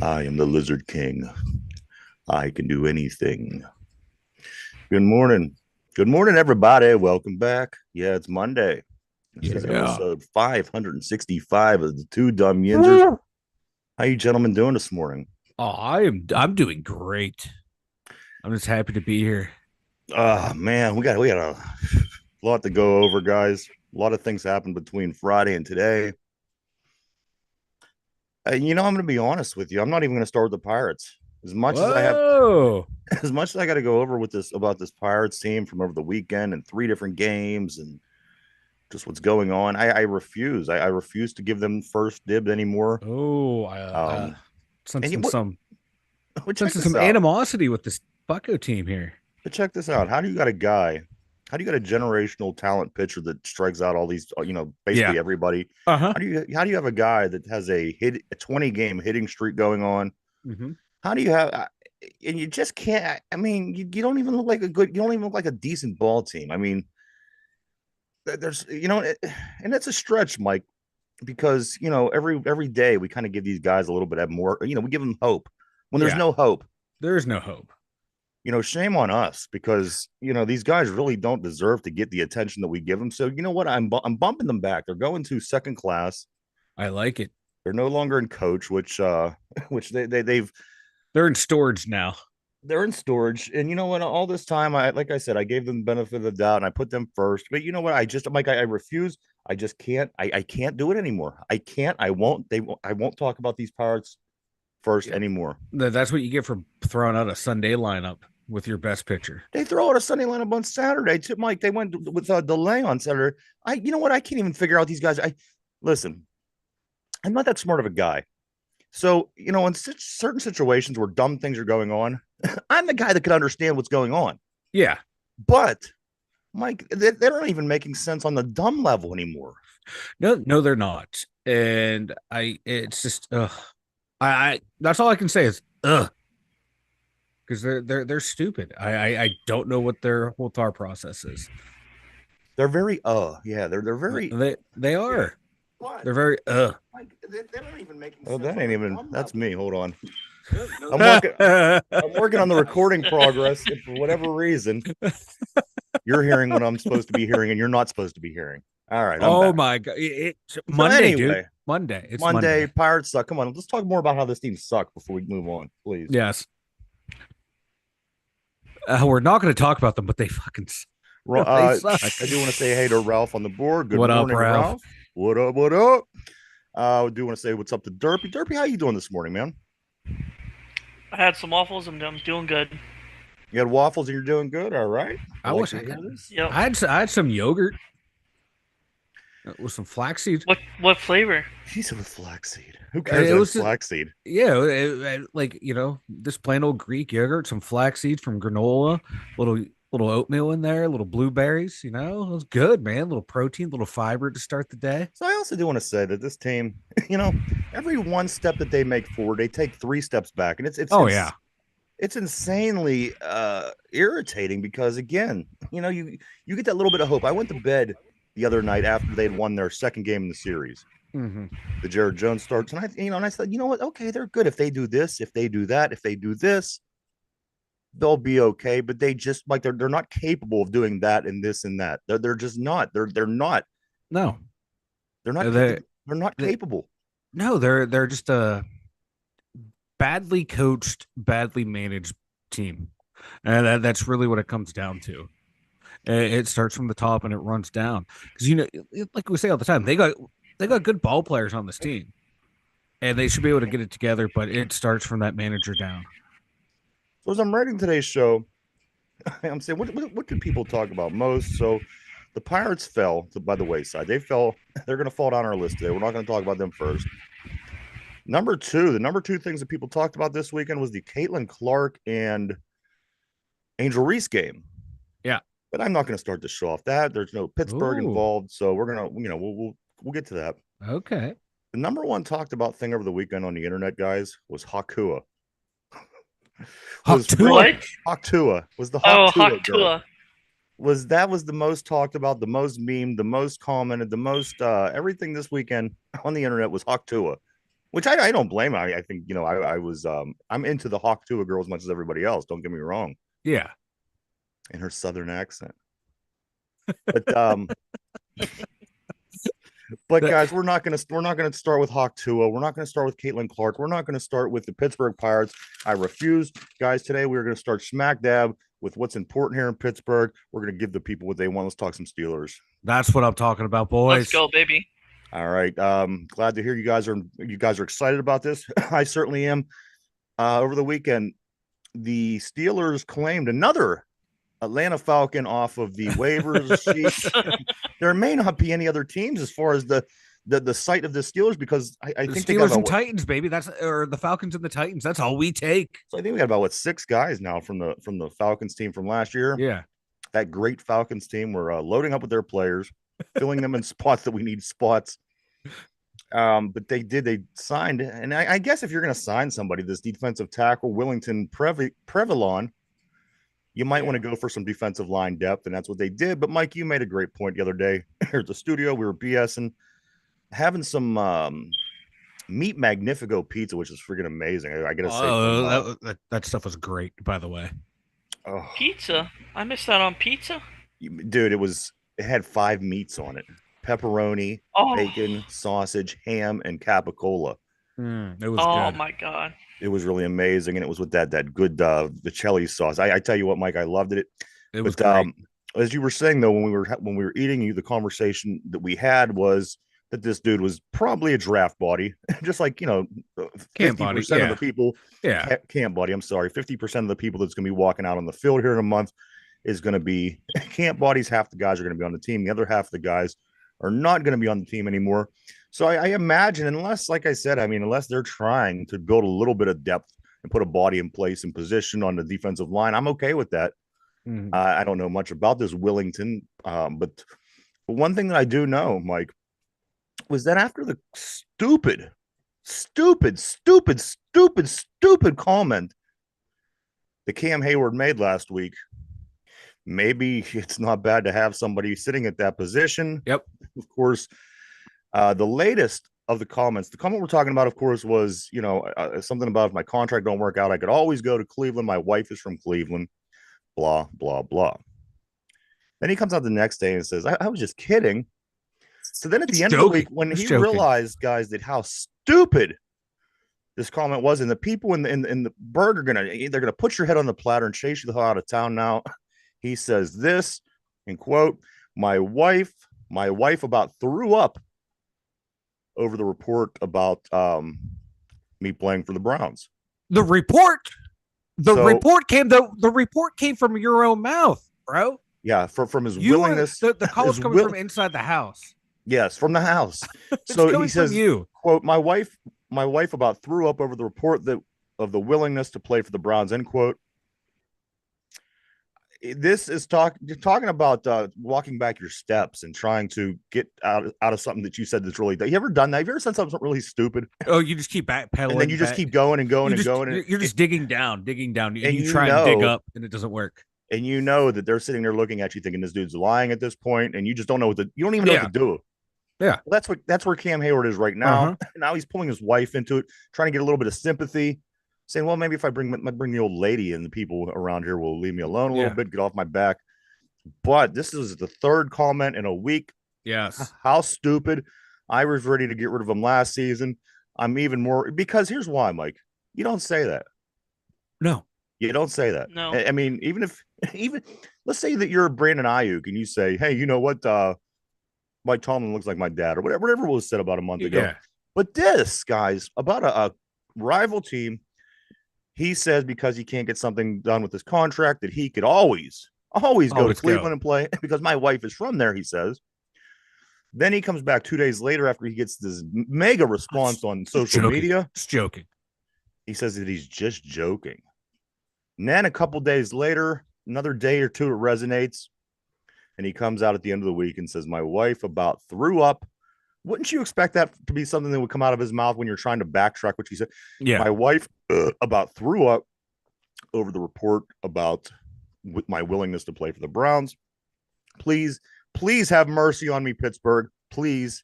I am the Lizard King. I can do anything. Good morning. Good morning, everybody. Welcome back. Yeah, it's Monday. This is Yeah. episode 565 of the Two Dumb Yinzers. How you gentlemen doing this morning? Oh, I'm doing great. I'm just happy to be here. Oh man, we got a lot to go over, guys. A lot of things happened between Friday and today. I'm going to be honest with you. I'm not even going to start with the Pirates. As much as I have, Whoa. as much as I got to go over with this about this Pirates team from over the weekend and three different games and just what's going on. I refuse. I refuse to give them first dibs anymore. Oh, Um, and sensing what? some But check sensing this some out. animosity with this Bucko team here. But check this out. How do you got a guy? How do you got a generational talent pitcher that strikes out all these? Yeah. Basically everybody. Uh-huh. How do you have a guy that has a 20 game hitting streak going on? Mm-hmm. How do you have? And you just can't. I mean, you don't even look like a good. You don't even look like a decent ball team. I mean, there's and it's a stretch, Mike, because every day we kind of give these guys a little bit of more. We give them hope when there's Yeah. no hope. There is no hope. Shame on us because these guys really don't deserve to get the attention that we give them. So you know what? I'm bumping them back. They're going to second class. I like it. They're no longer in coach, which which They're in storage now. they're in storage. And you know what? All this time, like I said, I gave them the benefit of the doubt and I put them first. But you know what? I'm like, I refuse. I just can't. I can't do it anymore. I can't. I won't. I won't talk about these Pirates first Yeah. anymore. That's what you get for throwing out a Sunday lineup with your best pitcher. They throw out a Sunday lineup on Saturday too, Mike. They went with a delay on Saturday. You know what? I can't even figure out these guys. I listen. I'm not that smart of a guy. So in certain situations where dumb things are going on, I'm the guy that can understand what's going on. Yeah. But Mike, they're not even making sense on the dumb level anymore. No, they're not. And it's just I that's all I can say is because they're stupid. I don't know what their whole thought process is. They're very yeah, they're very They yeah. are. But They're very Mike, they're not even making sense. Oh, that ain't even. That's me. Hold on. No, I'm working. I'm working on the recording progress. And for whatever reason, you're hearing what I'm supposed to be hearing, and you're not supposed to be hearing. All right, I'm Oh back. my god! It's So Monday, dude. anyway, Monday. It's Monday, Monday. Pirates suck. Come on, let's talk more about how this team sucked before we move on, please. Yes. We're not going to talk about them, but they fucking they suck. I do want to say hey to Ralph on the board. Good What up, morning, Ralph? Ralph. What up? What up? I do want to say what's up to Derpy. Derpy, how you doing this morning, man? I had some waffles. I'm doing good. You had waffles and you're doing good. All right. I Like wish to I hear got. this. Yep. I had some yogurt with some flaxseed. What flavor? He said with flaxseed. Who cares It about was just, flaxseed? yeah, like this plain old Greek yogurt, some flaxseed from granola, little oatmeal in there, little blueberries. It was good, man. Little protein, little fiber to start the day. So I also do want to say that this team, every one step that they make forward, they take three steps back, and Oh yeah, it's insanely irritating because again, you get that little bit of hope. I went to bed the other night after they'd won their second game in the series. hmm The Jared Jones starts, and I said, you know what? Okay, they're good if they do this, if they do that, if they do this, they'll be okay. But they just like they're not capable of doing that and this and that. They're just not. They're not. no, They're not. they They're not they capable. no, they're just a badly coached, badly managed team, and that's really what it comes down to. It starts from the top and it runs down because like we say all the time, they got good ball players on this team, and they should be able to get it together. But it starts from that manager down. So as I'm writing today's show, I'm saying, what do people talk about most? So the Pirates fell by the wayside. They fell. They're going to fall down our list today. We're not going to talk about them first. The number two things that people talked about this weekend was the Caitlin Clark and Angel Reese game. Yeah. But I'm not going to start the show off that. There's no Pittsburgh Ooh. involved, so we're gonna, we'll get to that. Okay. The number one talked about thing over the weekend on the internet, guys, was Hakua. Hawk Was two. What? Haktua was the Oh, Haktua girl. Haktua. Was the most talked about, the most memed, the most commented, the most everything this weekend on the internet was Haktua. which I don't blame him. I think, I was I'm into the Hawk Tuah girl as much as everybody else. Don't get me wrong, Yeah. in her southern accent. But That- guys, we're not gonna start with Hawk Tuah. We're not gonna start with Caitlin Clark. We're not gonna start with the Pittsburgh Pirates. I refuse, guys. Today we're gonna start smack dab with what's important here in Pittsburgh. We're gonna give the people what they want. Let's talk some Steelers. That's what I'm talking about, Let's boys. go, baby. All right. Glad to hear you guys are excited about this. I certainly am. Over the weekend, the Steelers claimed another Atlanta Falcon off of the waivers sheet. There may not be any other teams as far as the site of the Steelers, because I The think they got Steelers about and Titans, baby. Or the Falcons and the Titans. That's all we take. so I think we got about 6 guys now from the Falcons team from last year. Yeah. That great Falcons team. We're loading up with their players, filling them in spots that we need spots. But they signed, and I guess if you're going to sign somebody, this defensive tackle Willington Prevalon, you might want to go for some defensive line depth, and that's what they did. But Mike, you made a great point the other day here at the studio. We were BSing, having some meat magnifico pizza, which is freaking amazing. I gotta say, that stuff was great, by the way. oh, Pizza? I missed out on pizza? dude, it had 5 meats on it: pepperoni, Oh, bacon, sausage, ham, and capicola. It was oh good. my God. It was really amazing, and it was with that good Vicelli sauce. I tell you what, Mike, I loved it. It was But great. as you were saying though, when we were eating, the conversation that we had was that this dude was probably a draft body, just like Camp 50% body, of yeah. the people. Yeah. Camp body. I'm sorry, 50% of the people that's going to be walking out on the field here in a month is going to be camp bodies. Half the guys are going to be on the team. The other half of the guys are not going to be on the team anymore. So I imagine, unless, like I said, unless they're trying to build a little bit of depth and put a body in place and position on the defensive line, I'm okay with that. Mhm. I don't know much about this Willington, but one thing that I do know, Mike, was that after the stupid comment that Cam Hayward made last week, maybe it's not bad to have somebody sitting at that position. Yep. Of course, the latest of the comments, the comment we're talking about, of course, was something about if my contract don't work out, I could always go to Cleveland. My wife is from Cleveland. Blah blah blah. Then he comes out the next day and says, I was just kidding. So then at the end of the week, when he realized, guys, that how stupid this comment was, and the people in the burger they're gonna put your head on the platter and chase you the hell out of town now. He says this, in quote, my wife about threw up over the report about me playing for the Browns. The report came from your own mouth, bro. Yeah, from his willingness. The call's coming from inside the house. Yes, from the house. It's So coming he says, from you. quote, my wife about threw up over the report of the willingness to play for the Browns, end quote. This is talking about walking back your steps and trying to get out of something that you said that's really. You ever done that? Have you ever said something really stupid? Oh, you just keep backpedaling, and then you just keep going and going and going. You're just digging down, and you try know, and dig up, and it doesn't work. And you know that they're sitting there looking at you, thinking this dude's lying at this point, and you just don't know you don't even know what to do. Yeah, well, that's where Cam Hayward is right now. Now he's pulling his wife into it, trying to get a little bit of sympathy, saying, "Well, maybe if I bring the old lady and the people around here will leave me alone a little bit, get off my back." But this is the third comment in a week. Yes. How stupid. I was ready to get rid of him last season. I'm even more, because here's why, Mike. You don't say that. No. You don't say that. No. I mean, even let's say that you're Brandon Ayuk and you say, hey, you know what? Mike Tomlin looks like my dad, or whatever was said about a month ago. Yeah. But this, guys, about a rival team, he says because he can't get something done with his contract that he could always go to Cleveland and play because my wife is from there, he says. Then he comes back 2 days later after he gets this mega response on social media. It's joking. He says that he's just joking. And then a couple days later, another day or two, it resonates. And he comes out at the end of the week and says, my wife about threw up. Wouldn't you expect that to be something that would come out of his mouth when you're trying to backtrack what he said? Yeah. My wife about threw up over the report about my willingness to play for the Browns. Please have mercy on me, Pittsburgh. Please,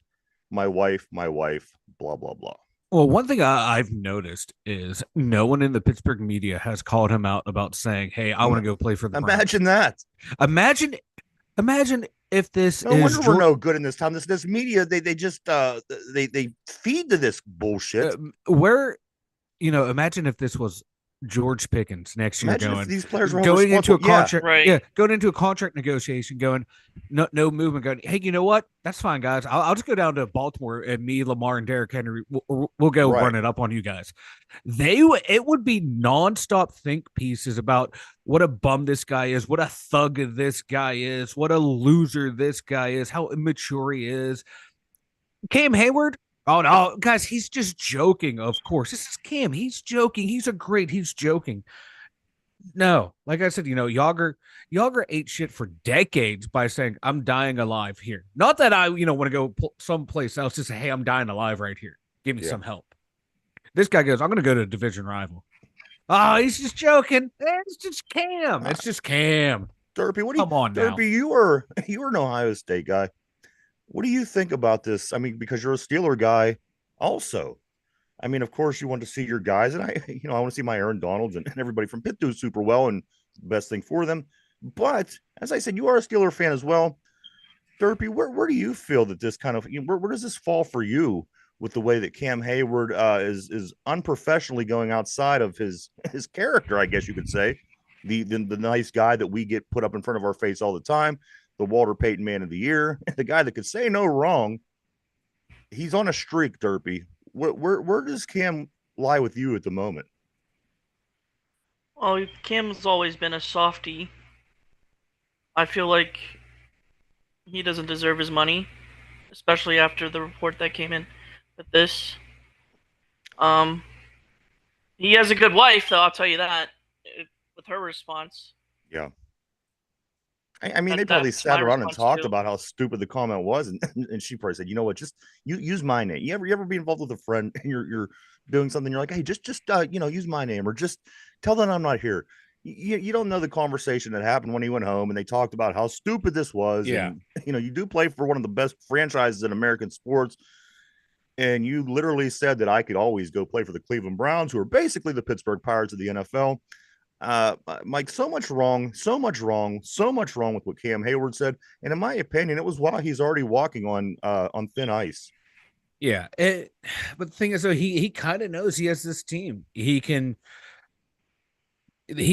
my wife, blah, blah, blah. Well, one thing I've noticed is no one in the Pittsburgh media has called him out about saying, "Hey, I want to go play for the Browns." Imagine that. Imagine, imagine if this No is wonder we're no good in this time. This media, they just they feed to this bullshit. where imagine if this was George Pickens next year Imagine if going these players were going into a responsible. Yeah, contract, Right. yeah, going into a contract negotiation, going no movement, going, hey, you know what? That's fine, guys. I'll just go down to Baltimore and me, Lamar, and Derrick Henry, we'll go right. run it up on you guys. It would be nonstop think pieces about what a bum this guy is, what a thug this guy is, what a loser this guy is, how immature he is. Cam Hayward. Oh no, guys, he's just joking. Of course, this is Cam. He's joking. He's joking. No, like I said, Yager ate shit for decades by saying, "I'm dying alive here." Not that I, want to go someplace else to say, "Hey, I'm dying alive right here. Give me Yeah. some help." This guy goes, "I'm going to go to a division rival." Oh, he's just joking. It's just Cam. It's just Cam. Derpy, Come on now. Derpy, you were an Ohio State guy. What do you think about this? I mean, because you're a Steeler guy, also. I mean, of course, you want to see your guys, and I want to see my Aaron Donalds and everybody from Pitt do super well, and best thing for them. But as I said, you are a Steeler fan as well. Derpy, where do you feel that this kind of where does this fall for you with the way that Cam Hayward is unprofessionally going outside of his character? I guess you could say the nice guy that we get put up in front of our face all the time, the Walter Payton Man of the Year, the guy that could say no wrong. He's on a streak, Derpy. Where does Cam lie with you at the moment? Well, Cam's always been a softie. I feel like he doesn't deserve his money, especially after the report that came in with this. Um, he has a good wife, though. I'll tell you that. With her response, Yeah. I mean, they probably that's sat my around and response talked too. about how stupid the comment was, and she probably said, "You know what? Just use my name. You ever be involved with a friend and you're doing something? You're like, hey, just use my name, or just tell them I'm not here. You don't know the conversation that happened when he went home, and they talked about how stupid this was, Yeah. and you do play for one of the best franchises in American sports, and you literally said that I could always go play for the Cleveland Browns, who are basically the Pittsburgh Pirates of the NFL. Mike, so much wrong, so much wrong, so much wrong with what Cam Hayward said, and in my opinion, it was while he's already walking on thin ice. Yeah. But the thing is, though, he kind of knows he has this team. He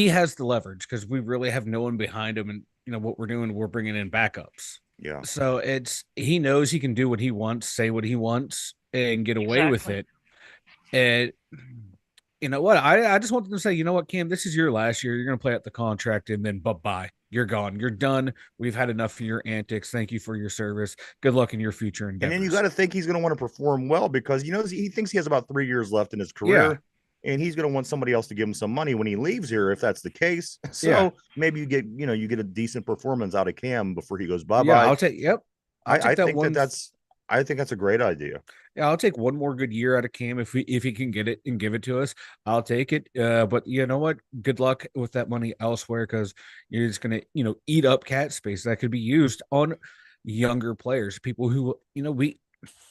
has the leverage because we really have no one behind him, and what we're doing, we're bringing in backups. Yeah, So he knows he can do what he wants, say what he wants, and get away with Exactly. it. And you know what? I just want them to say, you know what, Cam, this is your last year. You're going to play out the contract, and then bye. You're gone. You're done. We've had enough of your antics. Thank you for your service. Good luck in your future and then you endeavors. got to think he's going to want to perform well because he thinks he has about 3 years left in his Yeah, career, and he's going to want somebody else to give him some money when he leaves here if that's the case. yeah, So maybe you get a decent performance out of Cam before he goes bye yeah. bye. Yep. I'll I take that think that one. that's a great idea. Yeah, I'll take one more good year out of Cam if he can get it and give it to us. I'll take it. But you know what? Good luck with that money elsewhere because you're just gonna eat up cat space that could be used on younger players, people who we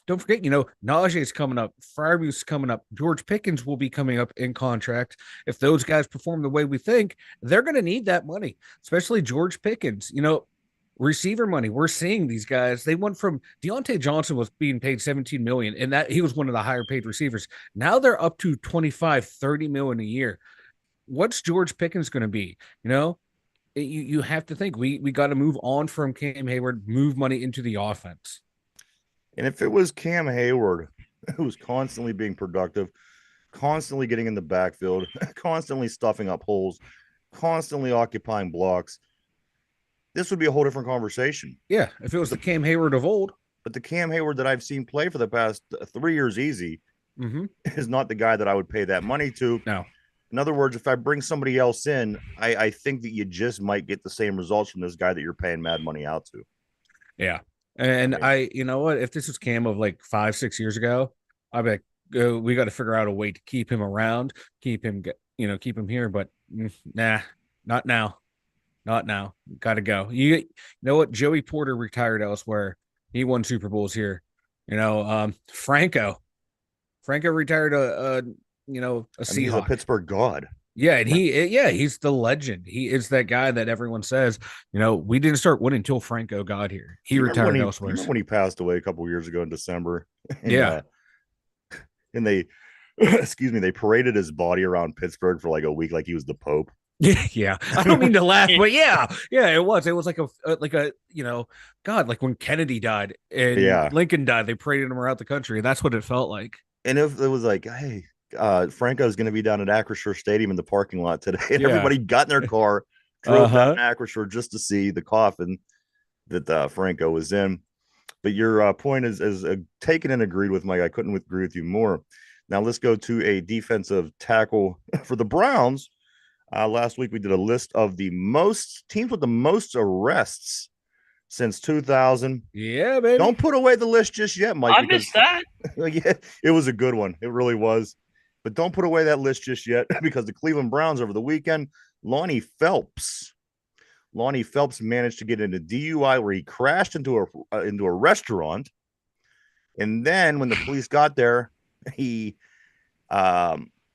don't forget. Najee's coming up, Fryermuth's coming up, George Pickens will be coming up in contract. If those guys perform the way we think, they're gonna need that money, especially George Pickens. Receiver money. We're seeing these guys. They went from Deontay Johnson was being paid 17 million, and that he was one of the higher paid receivers. Now they're up to 25, 30 million a year. What's George Pickens going to be? You have to think we got to move on from Cam Hayward, move money into the offense. And if it was Cam Hayward who was constantly being productive, constantly getting in the backfield, constantly stuffing up holes, constantly occupying blocks, this would be a whole different conversation. Yeah, if it was the Cam Hayward of old. But the Cam Hayward that I've seen play for the past 3 years easy Mm-hmm. is not the guy that I would pay that money to. No. In other words, if I bring somebody else in, I think that you just might get the same results from this guy that you're paying mad money out to. Yeah. And I mean, you know what? If this was Cam of like 5, 6 years ago, I'd be like, we got to figure out a way to keep him around, keep him, keep him here. But nah, not now. Not now. Got to go. You know what? Joey Porter retired elsewhere. He won Super Bowls here. Franco. Franco retired a I mean, he's a Seahawk. Pittsburgh god. Yeah, and he's the legend. He is that guy that everyone says, we didn't start winning until Franco got here. He retired You elsewhere. remember when he passed away a couple of years ago in December? And Yeah. And they excuse me, they paraded his body around Pittsburgh for like a week like he was the Pope. Yeah. I don't mean to laugh, but yeah, it was like God, like when Kennedy died and Lincoln died, they paraded him around the country. That's what it felt like. And if it was like, hey, Franco's going to be down at Acrisure Stadium in the parking lot today, and everybody got in their car, drove down to Acrisure just to see the coffin that Franco was in. But your point is taken and agreed with, Mike. I couldn't agree with you more. Now let's go to a defensive tackle for the Browns. Last week we did a list of the most teams with the most arrests since 2000. Yeah, baby. Don't put away the list just yet, Mike. I missed that. Yeah, it was a good one. It really was. But don't put away that list just yet because the Cleveland Browns over the weekend, Lonnie Phelps managed to get in a DUI where he crashed into a restaurant. And then when the police got there, he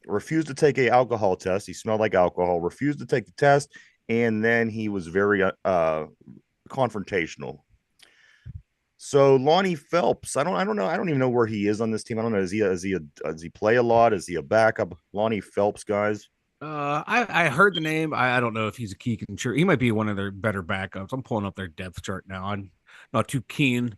refused to take a alcohol test. He smelled like alcohol, refused to take the test, and then he was very confrontational. So Lonnie Phelps, I don't know. I don't even know where he is on this team. I don't know. Does he play a lot? Is he a backup? Lonnie Phelps, guys. I heard the name. I don't know if he's a key contributor. He might be one of their better backups. I'm pulling up their depth chart now. I'm not too keen.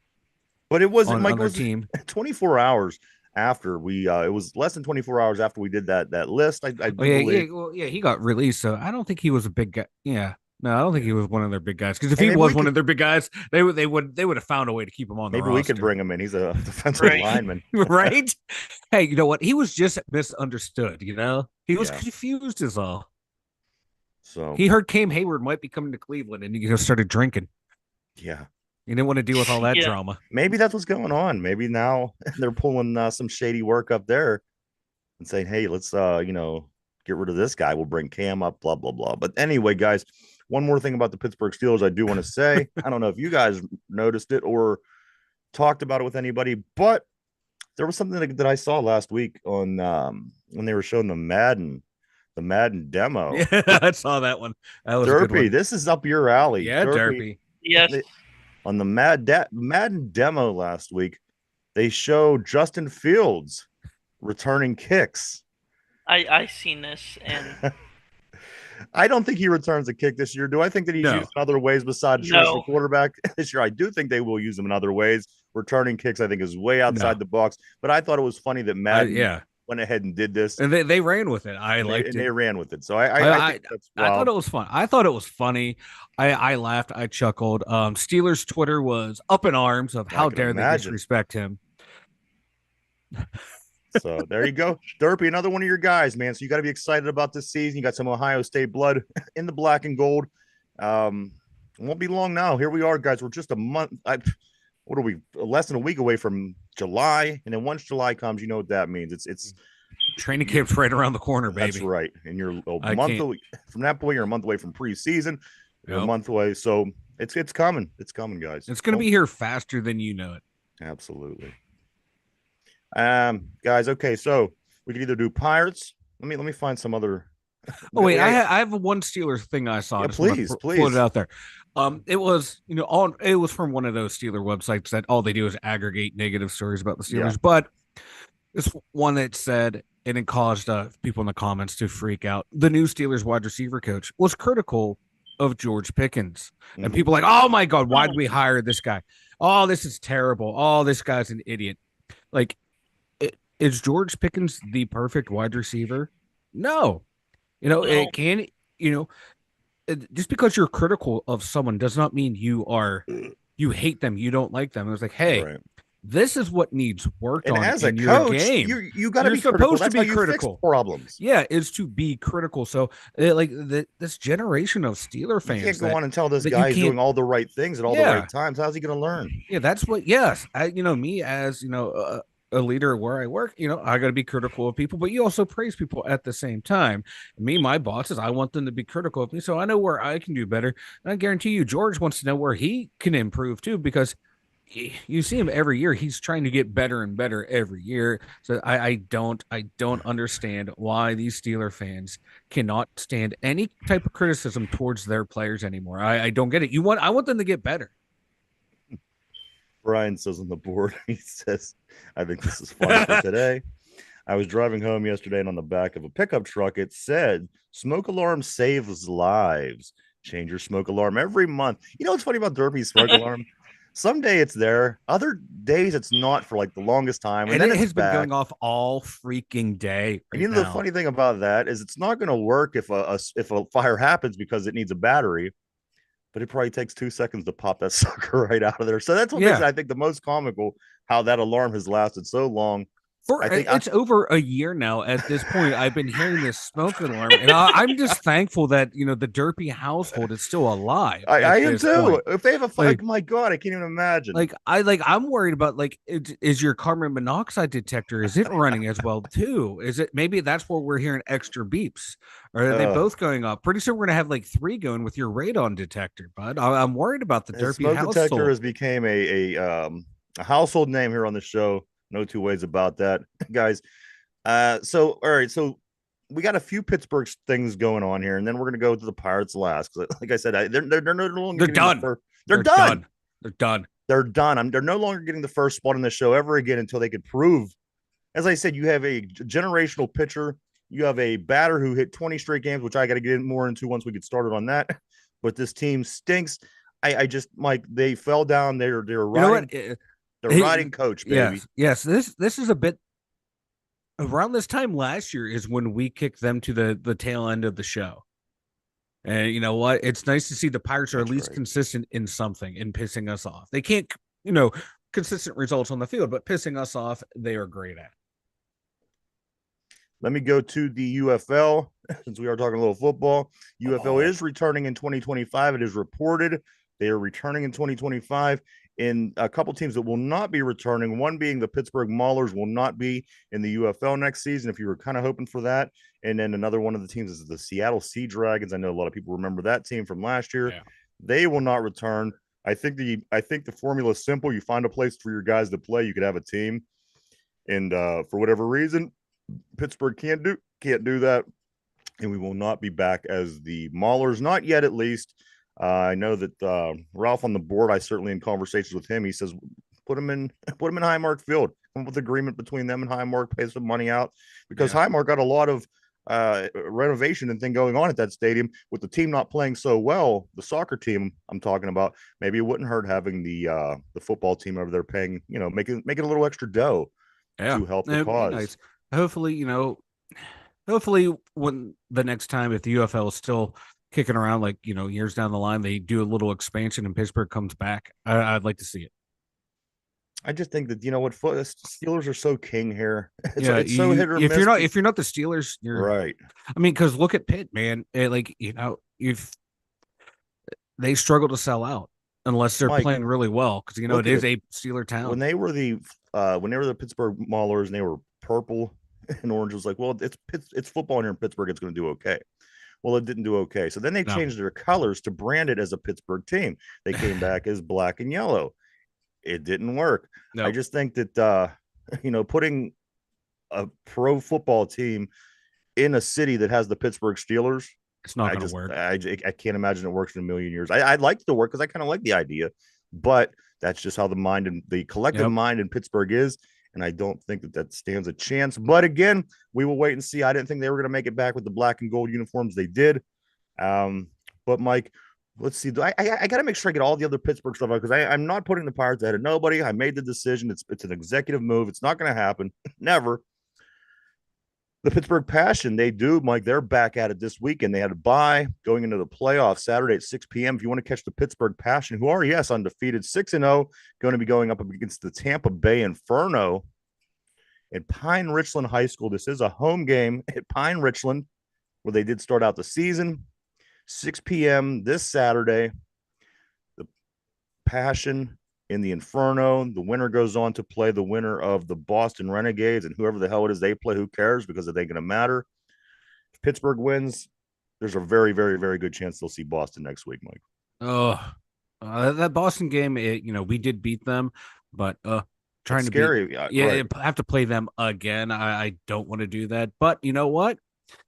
But it wasn't on their team. 24 hours after we it was less than 24 hours after we did that list. He got released, so I don't think he was a big guy. Yeah. No, I don't think he was one of their big guys. Because if he was one of their big guys, they would have found a way to keep him on the roster. Maybe we could bring him in. He's a defensive lineman. Right? Hey, you know what? He was just misunderstood, He was confused as all. So he heard Cam Hayward might be coming to Cleveland and started drinking. Yeah. He didn't want to deal with all that drama. Maybe that's what's going on. Maybe now they're pulling some shady work up there and saying, hey, let's get rid of this guy. We'll bring Cam up, blah, blah, blah. But anyway, guys, one more thing about the Pittsburgh Steelers I do want to say. I don't know if you guys noticed it or talked about it with anybody, but there was something that I saw last week on when they were showing the Madden demo. Yeah, I saw that one. That was Derpy, this is up your alley. Yeah, Derpy. Yes. On the Madden demo last week, they showed Justin Fields returning kicks. I seen this, and I don't think he returns a kick this year. Do I think that he's used in other ways besides the quarterback this year? I do think they will use him in other ways. Returning kicks, I think, is way outside the box. But I thought it was funny that Madden went ahead and did this. And they ran with it. I liked it. They ran with it. So I think that's wild. I thought it was fun. I thought it was funny. I laughed. I chuckled. Steelers Twitter was up in arms of how dare they disrespect him. So there you go. Derpy, another one of your guys, man. So you got to be excited about this season. You got some Ohio State blood in the black and gold. It won't be long now. Here we are, guys. We're just a month. What are we? Less than a week away from July. And then once July comes, you know what that means. It's training camp's right around the corner, baby. That's right. And you're a month away from that point. You're a month away from preseason. You're a month away. So it's coming. It's coming, guys. It's going to be here faster than you know it. Absolutely. Guys, okay, so we could either do Pirates. Let me find some other. Oh wait, I have one Steelers thing I saw. Yeah, please. Put it out there. It was it was from one of those Steeler websites that all they do is aggregate negative stories about the Steelers. But it's one that said, and it caused people in the comments to freak out. The new Steelers wide receiver coach was critical of George Pickens, and people like, oh my God, why did we hire this guy? Oh, this is terrible. Oh, this guy's an idiot. Like. Is George Pickens the perfect wide receiver? No. It can, just because you're critical of someone does not mean you hate them, you don't like them. It was like, hey, this is what needs worked and on as in a your coach, game. You got to be critical. Supposed to be critical. Problems. Yeah, is to be critical. So, this generation of Steeler fans, you can't go on and tell this guy he's doing all the right things at all the right times. How's he going to learn? Yeah, that's what. Yes, me as a leader where I work, I got to be critical of people, but you also praise people at the same time. My bosses, I want them to be critical of me, so I know where I can do better. And I guarantee you, George wants to know where he can improve too, because you see him every year. He's trying to get better and better every year. So I don't understand why these Steeler fans cannot stand any type of criticism towards their players anymore. I don't get it. I want them to get better. Brian says on the board, he says, I think this is funny for today. I was driving home yesterday, and on the back of a pickup truck, it said, "Smoke alarm saves lives. Change your smoke alarm every month." You know what's funny about Derpy's smoke alarm? Someday it's there, other days it's not for like the longest time, and And then it it's has been back. going off all freaking day And right you know the now. funny thing about that is it's not going to work if a fire happens because it needs a battery, but it probably takes 2 seconds to pop that sucker right out of there. So that's what makes it, Yeah. I think, the most comical how that alarm has lasted so long. For I think it's over a year now at this point. I've been hearing this smoke alarm, and I'm just thankful that the Derpy household is still alive I at am this too. point. If they have a fire, Like, my God, I can't even imagine. I'm worried about is your carbon monoxide detector, is it running as well too? Is it, maybe that's where we're hearing extra beeps, or are they Uh, both going off? Pretty soon we're gonna have like three going with your radon detector, bud. I'm worried about the his Derpy smoke detector household. has become a household name here on the show. No two ways about that, guys. So all right, so we got a few Pittsburgh things going on here, and then we're gonna go to the Pirates last. Like I said, they're no longer They're getting the done. first. They're They're done. done. They're done. They're done. They're no longer getting the first spot in the show ever again until they could prove. As I said, you have a generational pitcher. You have a batter who hit 20 straight games, which I got to get more into once we get started on that. But this team stinks. I just, Mike, they fell down. They're You know what? riding. They're riding coach, baby. Yes. This is a bit around this time last year is when we kicked them to the tail end of the show. And you know what? It's nice to see the Pirates are at That's least right. consistent in something, in pissing us off. They can't, you know, consistent results on the field, but pissing us off, they are great at. Let me go to the UFL since we are talking a little football. UFL Oh. is returning in 2025. It is reported they are returning in 2025. In a couple teams that will not be returning, one being the Pittsburgh Maulers will not be in the UFL next season if you were kind of hoping for that. And then another one of the teams is the Seattle Sea Dragons. I know a lot of people remember that team from last year. Yeah. They will not return. I think the formula is simple. You find a place for your guys to play. You could have a team, and for whatever reason, Pittsburgh can't do that, and we will not be back as the Maulers, not yet at least. I know that Ralph on the board. I certainly in conversations with him. He says put him in Highmark Field. Come up with agreement between them and Highmark, pay some money out because Yeah. Highmark got a lot of renovation and thing going on at that stadium with the team not playing so well. The soccer team I'm talking about, maybe it wouldn't hurt having the football team over there paying, making a little extra dough Yeah. to help the It'd be cause. nice. Hopefully, hopefully when the next time, if the UFL is still kicking around, like, years down the line, they do a little expansion and Pittsburgh comes back. I'd like to see it. I just think that Steelers are so king here. Yeah, It's so hit or if miss. you're not the Steelers, you're. Right. I mean, because look at Pitt, man. If they struggle to sell out unless they're Mike, playing really well, because look it at is it. a Steeler When town. they were the Pittsburgh Maulers and they were purple and orange, was like, well, it's football in here in Pittsburgh. It's going to do okay. Well, it didn't do okay. So then they No, changed their colors to brand it as a Pittsburgh team. They came back as black and yellow. It didn't work. I no, just think that putting a pro football team in a city that has the Pittsburgh Steelers, it's not I going to just work. I can't imagine it works in a million years. I'd like it to work because I kind of like the idea, but that's just how the collective Yep. mind in Pittsburgh is, and I don't think that stands a chance. But again, we will wait and see. I didn't think they were going to make it back with the black and gold uniforms. They did, but Mike, let's see. I got to make sure I get all the other Pittsburgh stuff out because I'm not putting the Pirates ahead of nobody. I made the decision. It's an executive move. It's not going to happen. Never. The Pittsburgh Passion, they do, Mike. They're back at it this weekend. They had a bye going into the playoffs Saturday at 6 p.m. If you want to catch the Pittsburgh Passion, who are, yes, undefeated, 6-0, going to be going up against the Tampa Bay Inferno at Pine Richland High School. This is a home game at Pine Richland where they did start out the season. 6 p.m. this Saturday. The Passion in the Inferno. The winner goes on to play the winner of the Boston Renegades, and whoever the hell it is they play, who cares, because it ain't going to matter. If Pittsburgh wins, there's a very, very, very good chance they'll see Boston next week, Mike. Oh, That Boston game, we did beat them, but It's trying to beat, scary. yeah, Right. have to play them again. I don't want to do that. But you know what?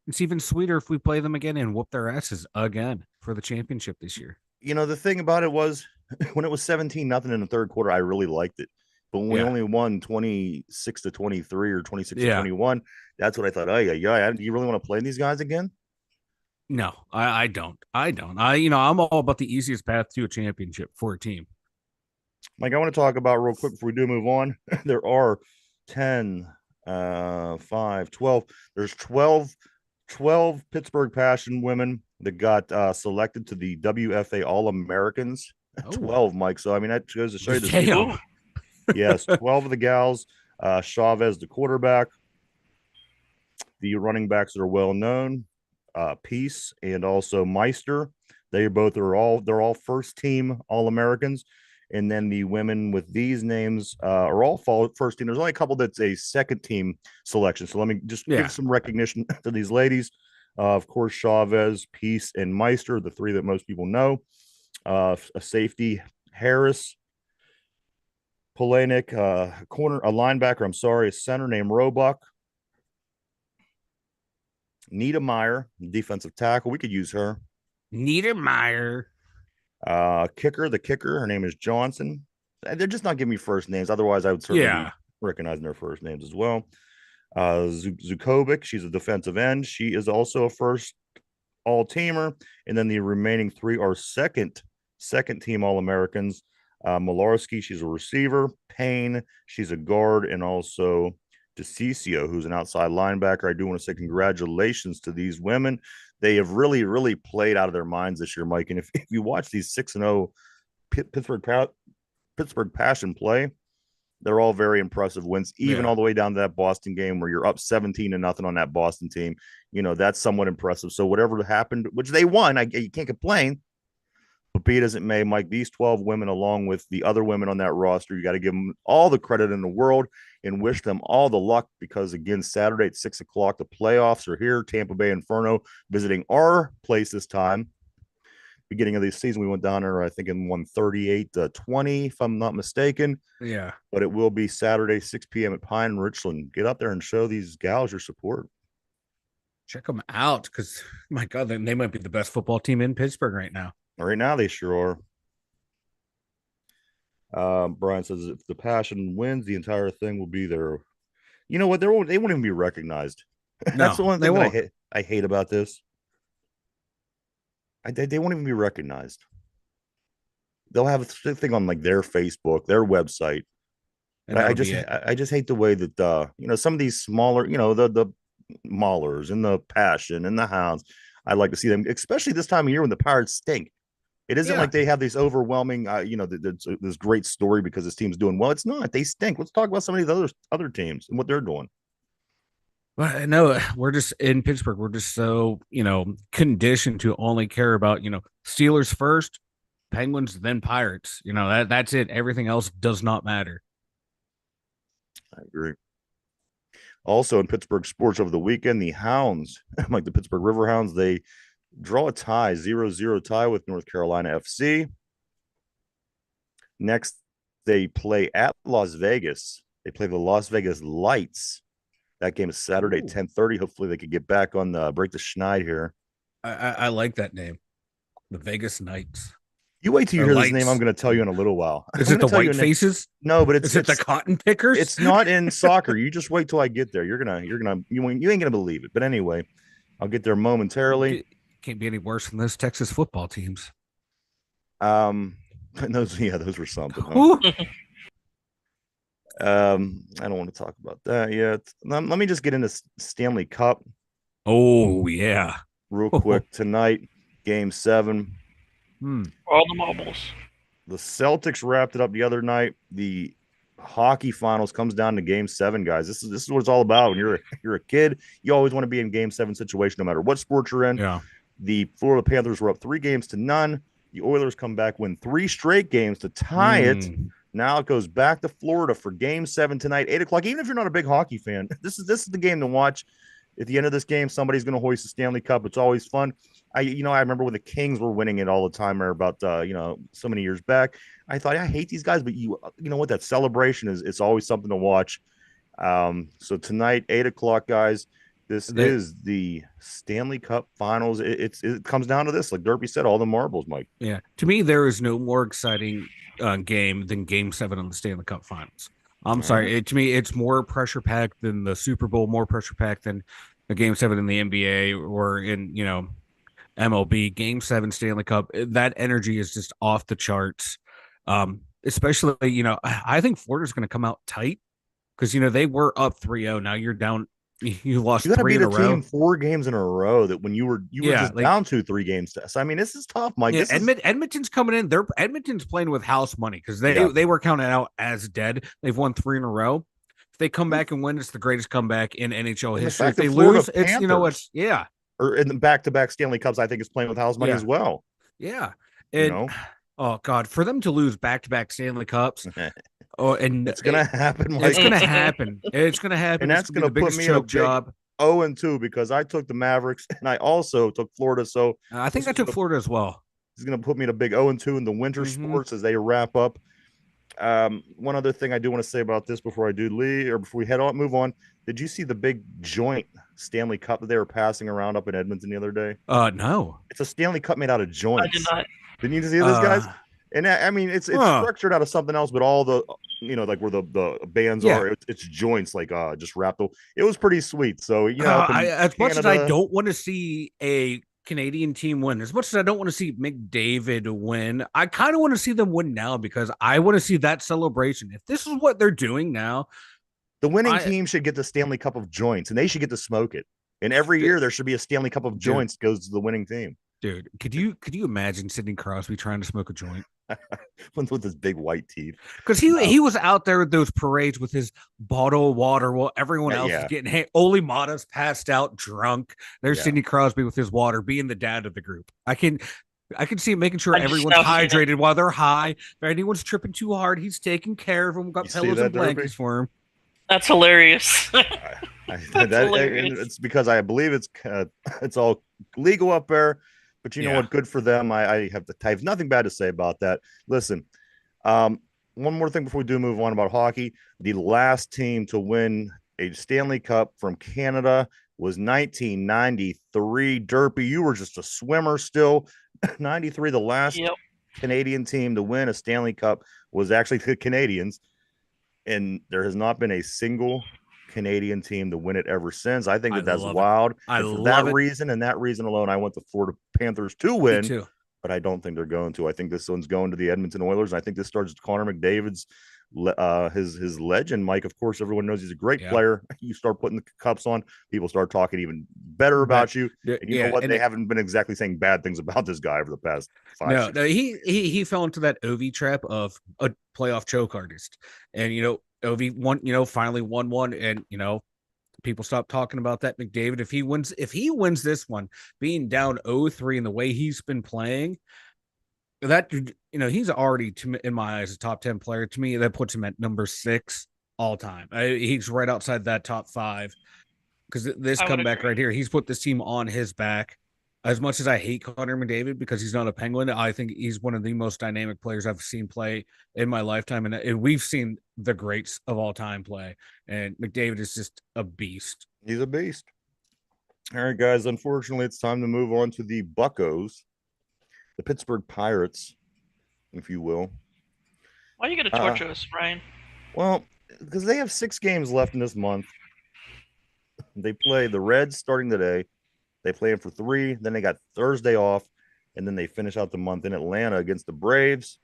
It's even sweeter if we play them again and whoop their asses again for the championship this year. The thing about it was when it was 17-0 in the third quarter, I really liked it. But when we Yeah, only won 26-23 or 26 to yeah. 21, that's what I thought. Oh, yeah. Do you really want to play these guys again? No, I don't. I don't. I'm all about the easiest path to a championship for a team. Mike, I want to talk about real quick before we do move on. There are 10, 5, 12. There's 12 Pittsburgh Passion women that got selected to the WFA All Americans. Oh, 12, Mike. So, I mean, that goes to show you this. damn. Ooh, Yes, 12 of the gals. Chavez, the quarterback. The running backs that are well known, Peace and also Meister. They're all first team All Americans, and then the women with these names are all first team. There's only a couple that's a second team selection. So let me just give Yeah. some recognition to these ladies. Of course, Chavez, Peace, and Meister, the three that most people know. A safety, Harris, Polanic, a linebacker. I'm sorry, a center named Roebuck, Nita Meyer, defensive tackle. We could use her. Niedermeyer. The kicker. Her name is Johnson. They're just not giving me first names. Otherwise, I would certainly Yeah. be recognizing their first names as well. Zukovic, she's a defensive end. She is also a first all teamer. And then the remaining three are second team All Americans. Malarski, she's a receiver. Payne, she's a guard, and also DeCiccio, who's an outside linebacker. I do want to say congratulations to these women. They have really, really played out of their minds this year, Mike. And if you watch these 6-0 Pittsburgh Passion play, they're all very impressive wins, even Yeah. all the way down to that Boston game where you're up 17-0 on that Boston team. That's somewhat impressive. So whatever happened, which they won, you can't complain. But be it as it may, Mike, these 12 women, along with the other women on that roster, you got to give them all the credit in the world and wish them all the luck because, again, Saturday at 6 o'clock, the playoffs are here. Tampa Bay Inferno visiting our place this time. Beginning of the season, we went down there, I think, and won 38-20, if I'm not mistaken. Yeah. But it will be Saturday, 6 p.m. at Pine Richland. Get up there and show these gals your support. Check them out because, my God, they might be the best football team in Pittsburgh right now. Right now, they sure are. Brian says if the Passion wins, the entire thing will be there. You know what? They won't even be recognized. That's the No, one they thing that won't. I hate about this. They won't even be recognized. They'll have a thing on like their Facebook, their website. And that'll be it. I just hate the way that some of these smaller, the Maulers and the Passion and the Hounds. I'd like to see them, especially this time of year when the Pirates stink. It isn't Yeah. like they have this overwhelming, this great story because this team's doing well. It's not. They stink. Let's talk about some of these other teams and what they're doing. Well, no, we're just in Pittsburgh. We're just so, conditioned to only care about, Steelers first, Penguins, then Pirates. That's it. Everything else does not matter. I agree. Also in Pittsburgh sports over the weekend, the Hounds, like the Pittsburgh River Hounds, they draw a tie, 0-0 tie with North Carolina FC. Next, they play at Las Vegas. They play the Las Vegas Lights. That game is Saturday, 10:30. Hopefully they could get back on the break the schneid here. I like that name, the Vegas Knights. You wait till you Or hear Lights. this name. I'm going to tell you in a little while. Is I'm it the gonna tell you White a name. Faces? No, but Is it the Cotton Pickers? It's not in soccer. You just wait till I get there. You ain't gonna believe it. But anyway, I'll get there momentarily. Can't be any worse than those Texas football teams. Those were something. Huh? Ooh. I don't want to talk about that yet. Let me just get into Stanley Cup Oh yeah. real quick tonight. Game 7. all the marbles. The Celtics wrapped it up the other night. The hockey finals comes down to Game 7, guys. This is what it's all about. When you're a kid, you always want to be in Game 7 situation, no matter what sport you're in. Yeah. The Florida Panthers were up 3-0. The Oilers come back, win 3 straight games to tie it. Now it goes back to Florida for Game 7 tonight, 8 o'clock. Even if you're not a big hockey fan, this is the game to watch. At the end of this game, somebody's going to hoist the Stanley Cup. It's always fun. I remember when the Kings were winning it all the time, or about so many years back. I thought, I hate these guys, but you know what? That celebration is, it's always something to watch. So tonight, 8 o'clock, guys. This That is the Stanley Cup Finals. It comes down to this, like Derpy said, all the marbles, Mike. Yeah, to me, there is no more exciting game than Game 7 of the Stanley Cup Finals. I'm All right. sorry. To me, it's more pressure packed than the Super Bowl, more pressure packed than a Game 7 in the NBA or in, MLB. Game 7 Stanley Cup. That energy is just off the charts. Especially, I think Florida's going to come out tight because, they were up 3-0. Now you're down. You You lost got to three beat in a a row. team 4 games in a row that when you were Yeah, just like down 2-3 games. So I mean, this is tough, Mike. Yeah, This is Edmonton's coming in. Edmonton's playing with house money because they yeah. they were counted out as dead. They've won three in a row. If they come back and win, it's the greatest comeback in NHL And the history. If fact they that Florida lose, it's Panthers yeah, or in the back-to-back Stanley Cups, I think is playing with house money as yeah, well. yeah. You And know, oh god, for them to lose back to back Stanley Cups, oh, and it's gonna happen, it's Mike, gonna happen. It's gonna and happen. It's that's gonna be gonna the put biggest me in a choke big job. 0-2 because I took the Mavericks and I also took Florida. So I think this I is took gonna Florida as well. put me in a big 0-2 in the winter Hmm. sports as they wrap up. One other thing I do want to say about this before I do leave or before we move on. Did you see the big joint Stanley Cup that they were passing around up in Edmonton the other day? No. It's a Stanley Cup made out of I did joints. not. Didn't you see this, guys? Uh, And I mean, it's huh. structured out of something else, but all the like where the bands Yeah. are, it's joints like just wrapped. It was pretty sweet. So up I in as much as I Canada, don't want to see a Canadian team win, as much as I don't want to see McDavid win, I kind of want to see them win now because I want to see that celebration. If this is what they're doing now, the winning I team should get the Stanley Cup of joints, and they should get to smoke it. And every year there should be a Stanley Cup of dude, joints goes to the winning team dude, could you imagine Sidney Crosby trying to smoke a joint? with his big white teeth. Because he was out there at those parades with his bottle of water while everyone else is Yeah, getting Oli Mata's passed out drunk. There's yeah. Sidney Crosby with his water, being the dad of the group. I can see him making sure I just everyone's now see that. hydrated while they're high. If anyone's tripping too hard, he's taking care of them. You Got see pillows that, and Derby? blankets for him. That's hilarious. That's That and hilarious. it's because I believe it's all legal up there. But you know Yeah, what? Good for them. I have nothing bad to say about that. Listen, um, one more thing before we do move on about hockey. The last team to win a Stanley Cup from Canada was 1993. Derpy, you were just a swimmer still. 93, the last Yep. Canadian team to win a Stanley Cup was actually the Canadians, and there has not been a single Canadian team to win it ever since. I think I that's love it. wild. I And for that love it. reason and that reason alone, I want the Florida Panthers to Me win, too. but I don't think they're going to. I think this one's going to the Edmonton Oilers. And I think this starts Connor McDavid's his legend. Mike, of course, everyone knows he's a great Yeah, player. You start putting the cups on, people start talking even better but about you. And you know yeah, what? and They haven't been exactly saying bad things about this guy over the past five, no, six. no, he fell into that Ov trap of a playoff choke artist, and Ov won, finally won one, and people stop talking about that McDavid. If he wins this one, being down 0-3 in the way he's been playing, that he's already in my eyes a top 10 player. To me, that puts him at number 6 all time. He's right outside that top 5 because this I would comeback agree. right here, he's put this team on his back. As much as I hate Connor McDavid because he's not a Penguin, I think he's one of the most dynamic players I've seen play in my lifetime, and we've seen the greats of all time play. And McDavid is just a beast. He's a beast. All right, guys. Unfortunately, it's time to move on to the Buccos, the Pittsburgh Pirates, if you will. Why are you gonna Uh, torture us, Ryan? well, because they have 6 games left in this month. They play the Reds starting today. They play them for 3. Then they got Thursday off, and then they finish out the month in Atlanta against the Braves.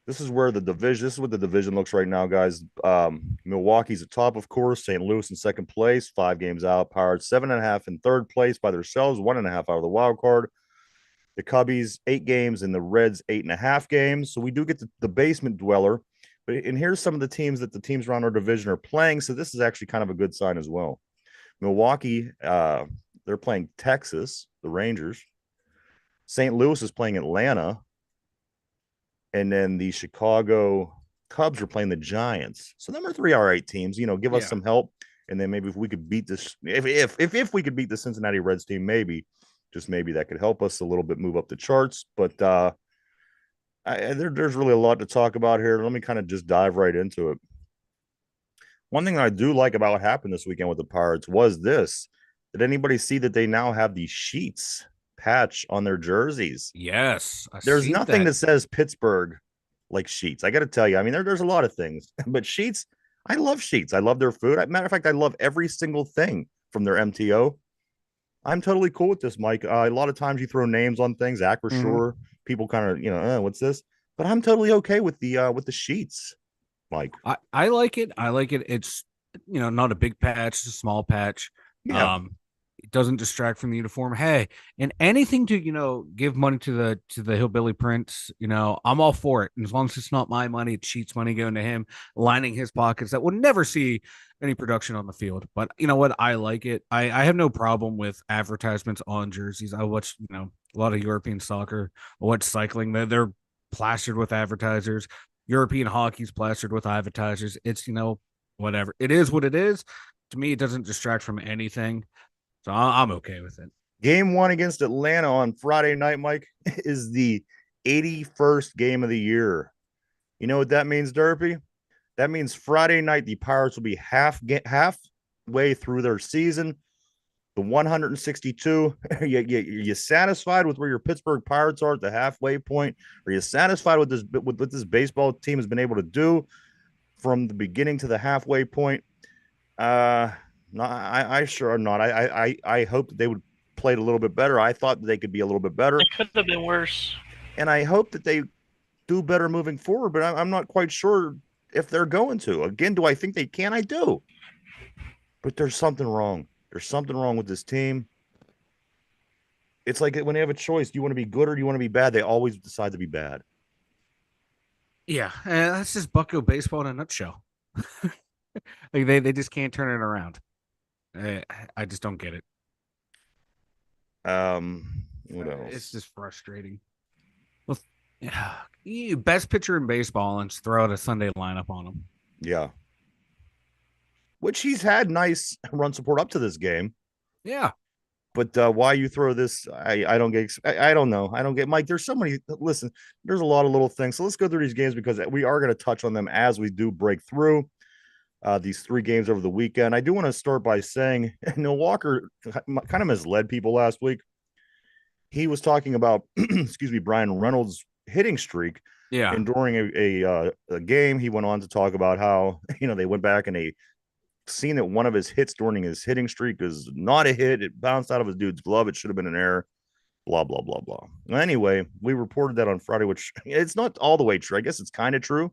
This is where the division. This is what the division looks right now, guys. Milwaukee's at top, of course. St. Louis in second place, 5 games out. Pirates 7.5 in third place by themselves, 1.5 out of the wild card. The Cubbies 8 games, and the Reds 8.5 games. So we do get the basement dweller. And here's some of the teams that the teams around our division are playing. So this is actually kind of a good sign as well. Milwaukee, they're playing Texas, the Rangers. St. Louis is playing Atlanta. And then the Chicago Cubs are playing the Giants. So number 3 are 8 teams, give us Yeah. some help. and then maybe if we could beat this, if we could beat the Cincinnati Reds team, maybe just maybe that could help us a little bit move up the charts. But there's really a lot to talk about here. Let me kind of just dive right into it. One thing that I do like about what happened this weekend with the Pirates was this. Did anybody see that they now have the Sheets patch on their jerseys? Yes, I There's seen nothing that. that says Pittsburgh like Sheets. I got to tell you, I mean, there's a lot of things, but Sheets, I love Sheets. I love their food. Matter of fact, I love every single thing from their MTO. I'm totally cool with this, Mike. A lot of times you throw names on things, Mhm. Acrisure, people kind of, what's this? But I'm totally okay with the Sheets, Mike. I like it. I like it. It's not a big patch, it's a small patch. Yeah, Um, it doesn't distract from the uniform. Hey, and anything to give money to the hillbilly prince, I'm all for it. And as long as it's not my money, it's Sheets money going to him, lining his pockets. That would never see any production on the field. But you know what? I like it. I have no problem with advertisements on jerseys. I watch a lot of European soccer. I watch cycling. They're plastered with advertisers. European hockey's plastered with advertisers. It's whatever. It is what it is. To me, it doesn't distract from anything, so I'm okay with it. game one against Atlanta on Friday night, Mike, is the 81st game of the year. You know what that means, Derpy? That means Friday night the Pirates will be halfway through their season. The 162. You satisfied with where your Pittsburgh Pirates are at the halfway point? Are you satisfied with with what this baseball team has been able to do from the beginning to the halfway point? No, I sure am not. I hope that they would play it a little bit better. I thought that they could be a little bit better, It could have been worse. and I hope that they do better moving forward. But I'm not quite sure if they're going to. Again, do I think they can? I do, but there's something wrong. There's something wrong with this team. It's like when they have a choice: do you want to be good or do you want to be bad? They always decide to be bad. Yeah, that's just Bucko baseball in a nutshell. Like they just can't turn it around. I just don't get it. What It's else? just frustrating. Well, yeah, best pitcher in baseball, and just throw out a Sunday lineup on him. Yeah, which he's had nice run support up to this game. Yeah, But why you throw this? I don't get. I don't know. I don't get. Mike, there's so many. Listen, there's a lot of little things. So let's go through these games because we are going to touch on them as we do break through these three games over the weekend. I do want to start by saying Neil Walker kind of misled people last week. He was talking about, excuse me, Brian Reynolds' hitting streak, yeah. and during a game, he went on to talk about how they went back and they seen that one of his hits during his hitting streak is not a hit. It bounced out of his dude's glove. It should have been an error. Blah blah blah blah. Anyway, we reported that on Friday, which it's not all the way true. I guess it's kind of true,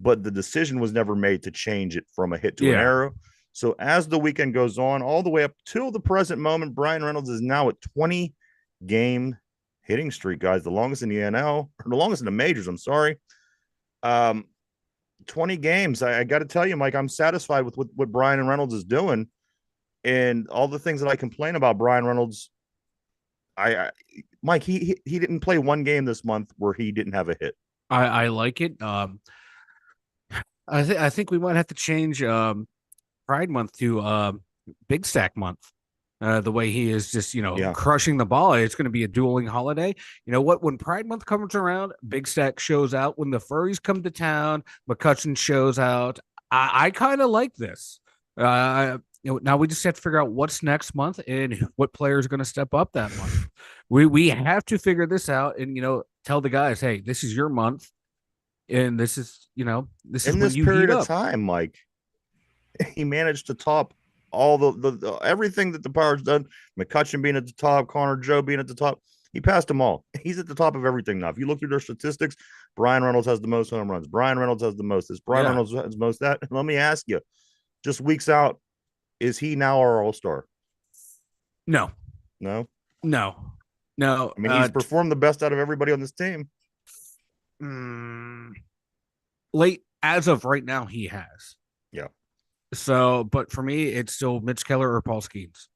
but the decision was never made to change it from a hit to an Yeah. error. So as the weekend goes on, all the way up till the present moment, Brian Reynolds is now at 20 game hitting streak, guys. The longest in the NL, or the longest in the majors. I'm sorry. Um, 20 games. I got to tell you, Mike, I'm satisfied with what Brian Reynolds is doing. And all the things that I complain about Brian Reynolds, I Mike, he didn't play one game this month where he didn't have a hit. I like it. I think we might have to change Pride Month to Big Stack Month. The way he is just Yeah. crushing the ball, it's going to be a dueling holiday. You know what? When Pride Month comes around, Big Stack shows out. When the furries come to town, McCutcheon shows out. I kind of like this. Now we just have to figure out what's next month and what players are going to step up that month. We have to figure this out and tell the guys, hey, this is your month, and this is In when this you period heat of up. time, Mike, he managed to top all the everything that the Pirates done. McCutcheon being at the top, Connor Joe being at the top. He passed them all. He's at the top of everything now. If you look through their statistics, Brian Reynolds has the most home runs. Brian Reynolds has the most this. Brian Yeah. Reynolds has the most that. Let me ask you, just weeks out, is he now our all-star? No, No. no, no. I mean, he's performed the best out of everybody on this team. Mm, late as of right now, he has. Yeah. So, but for me, it's still Mitch Keller or Paul Skeens.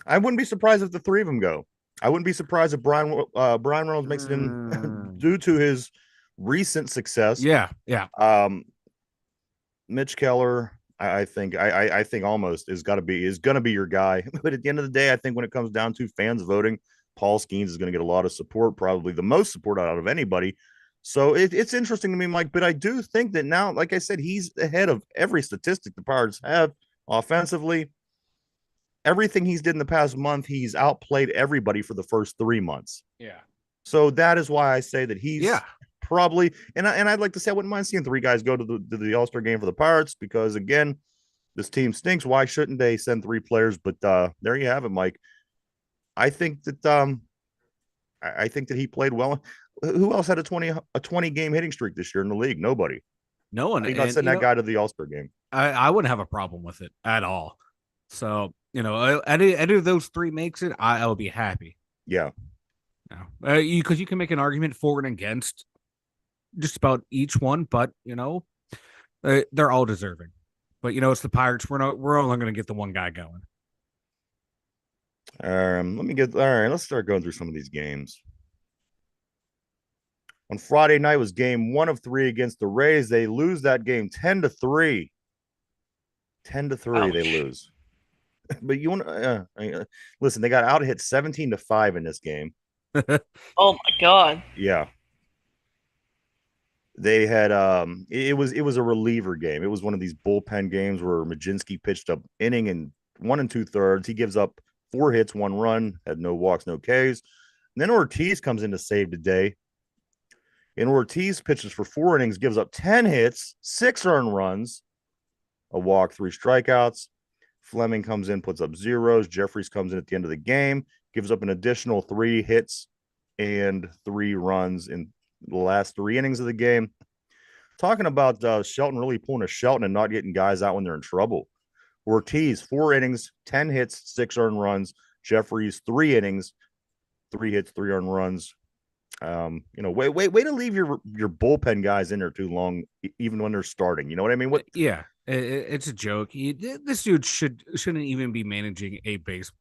I wouldn't be surprised if the three of them go. I wouldn't be surprised if Brian Reynolds makes it in due to his recent success. Yeah, yeah. Mitch Keller, I think almost is gonna be your guy. But at the end of the day, I think when it comes down to fans voting, Paul Skeens is going to get a lot of support, probably the most support out of anybody. So it's interesting to me, Mike. But I do think that now, like I said, he's ahead of every statistic the Pirates have offensively. Everything he's did in the past month, he's outplayed everybody for the first 3 months. Yeah. So that is why I say that Yeah. he's probably, and I'd like to say I wouldn't mind seeing three guys go to the All Star game for the Pirates because again, this team stinks. Why shouldn't they send three players? But there you have it, Mike. I think that I think that he played well. Who else had a 20 game hitting streak this year in the league? Nobody. No one. How do you not And, send that guy to the All Star game? I wouldn't have a problem with it at all. So, any of those three makes it, I'll be happy. Yeah. No. Because you can make an argument for and against just about each one, but, they're all deserving. But, it's the Pirates. We're only going to get the one guy going. All right. Let's start going through some of these games. On Friday night was game 1 of 3 against the Rays. They lose that game 10-3. 10-3, they lose. But you want to listen, they got out hit 17-5 in this game. Oh my god. Yeah. They had it was a reliever game. It was one of these bullpen games where Majinski pitched up inning and 1 2/3. He gives up 4 hits, 1 run, had no walks, no Ks. And then Ortiz comes in to save the day. And Ortiz pitches for 4 innings, gives up 10 hits, 6 earned runs, a walk, 3 strikeouts. Fleming comes in, puts up zeros. Jeffries comes in at the end of the game, gives up an additional 3 hits and 3 runs in the last 3 innings of the game. Talking about Shelton really pulling a Shelton and not getting guys out when they're in trouble. Ortiz, 4 innings, 10 hits, 6 earned runs. Jeffries, 3 innings, 3 hits, 3 earned runs. Way to leave your bullpen guys in there too long, even when they're starting. You know what I mean? What? Yeah, it's a joke. This dude shouldn't even be managing a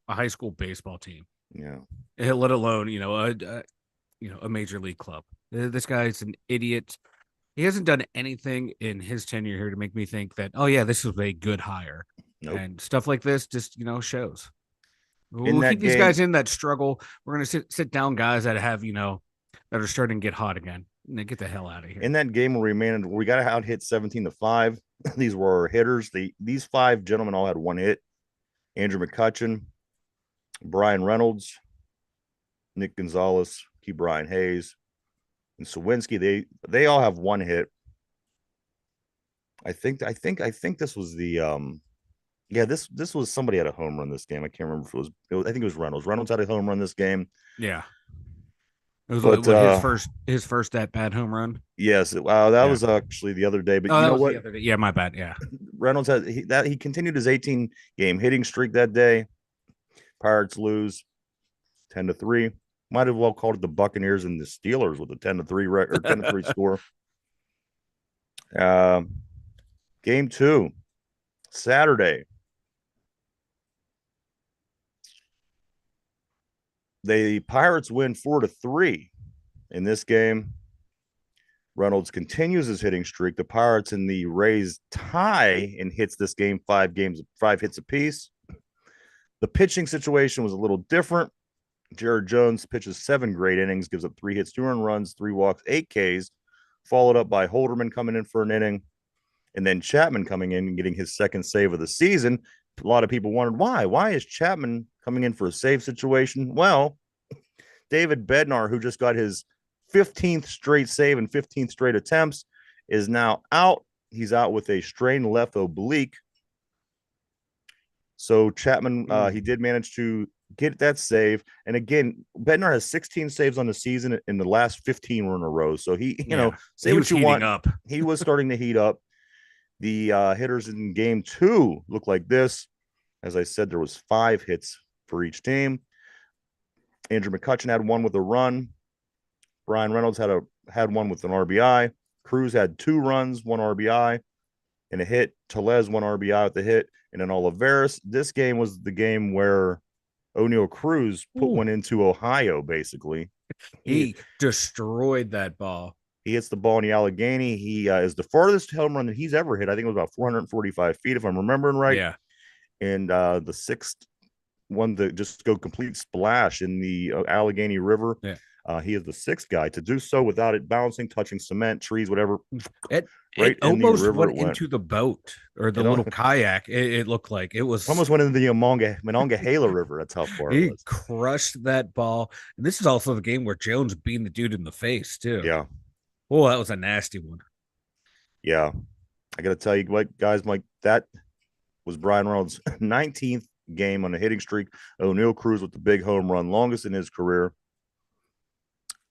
high school baseball team. Yeah. Let alone a major league club. This guy's an idiot. He hasn't done anything in his tenure here to make me think that, oh yeah, this was a good hire. Nope. And stuff like this just shows. In We'll that keep these game- guys in that struggle. We're gonna sit down guys that have that are starting to get hot again. And get the hell out of here. In that game where we got out hit 17-5. These were our hitters. These 5 gentlemen all had 1 hit. Andrew McCutcheon, Brian Reynolds, Nick Gonzalez, Key Brian Hayes, and Sawinski. They all have 1 hit. I think this was the this was somebody had a home run this game. I can't remember if it was I think it was Reynolds. Reynolds had a home run this game. Yeah. It was his first at bat home run. Yes, that was actually the other day. But you know what? Yeah, my bad. Yeah, Reynolds he continued his 18 game hitting streak that day. Pirates lose 10-3. Might have well called it the Buccaneers and the Steelers with a 10-3 record, 10-3 score. Game 2, Saturday. The Pirates win 4-3 in this game. Reynolds continues his hitting streak. The Pirates and the Rays tie and hits this game 5 hits apiece. The pitching situation was a little different. Jared Jones pitches 7 great innings, gives up 3 hits, 2 earned runs, 3 walks, 8 Ks, followed up by Holderman coming in for an inning, and then Chapman coming in and getting his 2nd save of the season. A lot of people wondered why. Why is Chapman coming in for a save situation? Well, David Bednar, who just got his 15th straight save and 15th straight attempts, is now out. He's out with a strained left oblique. So Chapman, he did manage to get that save. And again, Bednar has 16 saves on the season, and the last 15 were in a row. So say what you want. Up. He was starting to heat up. The hitters in game 2 look like this. As I said, there was 5 hits for each team. Andrew McCutcheon had 1 with a run. Brian Reynolds had 1 with an RBI. Cruz had 2 runs, 1 RBI, and a hit. Tellez 1 RBI with the hit, and then Olivares. This game was the game where O'Neal Cruz put one into Ohio, basically. He destroyed that ball. He hits the ball in the Allegheny. He is the farthest home run that he's ever hit. I think it was about 445 feet, if I'm remembering right. Yeah. And the sixth one to just go complete splash in the Allegheny River. Yeah. He is the sixth guy to do so without it bouncing, touching cement, trees, whatever. It Right in the almost river went it went. into the boat or the It little kayak. It looked like it was almost went into the Monongahela River. That's how far it he was. crushed that ball. And this is also the game where Jones beat the dude in the face too. Yeah. Oh, that was a nasty one. Yeah. I got to tell you, what guys, Mike, that was Brian Reynolds' 19th game on a hitting streak. O'Neill Cruz with the big home run, longest in his career.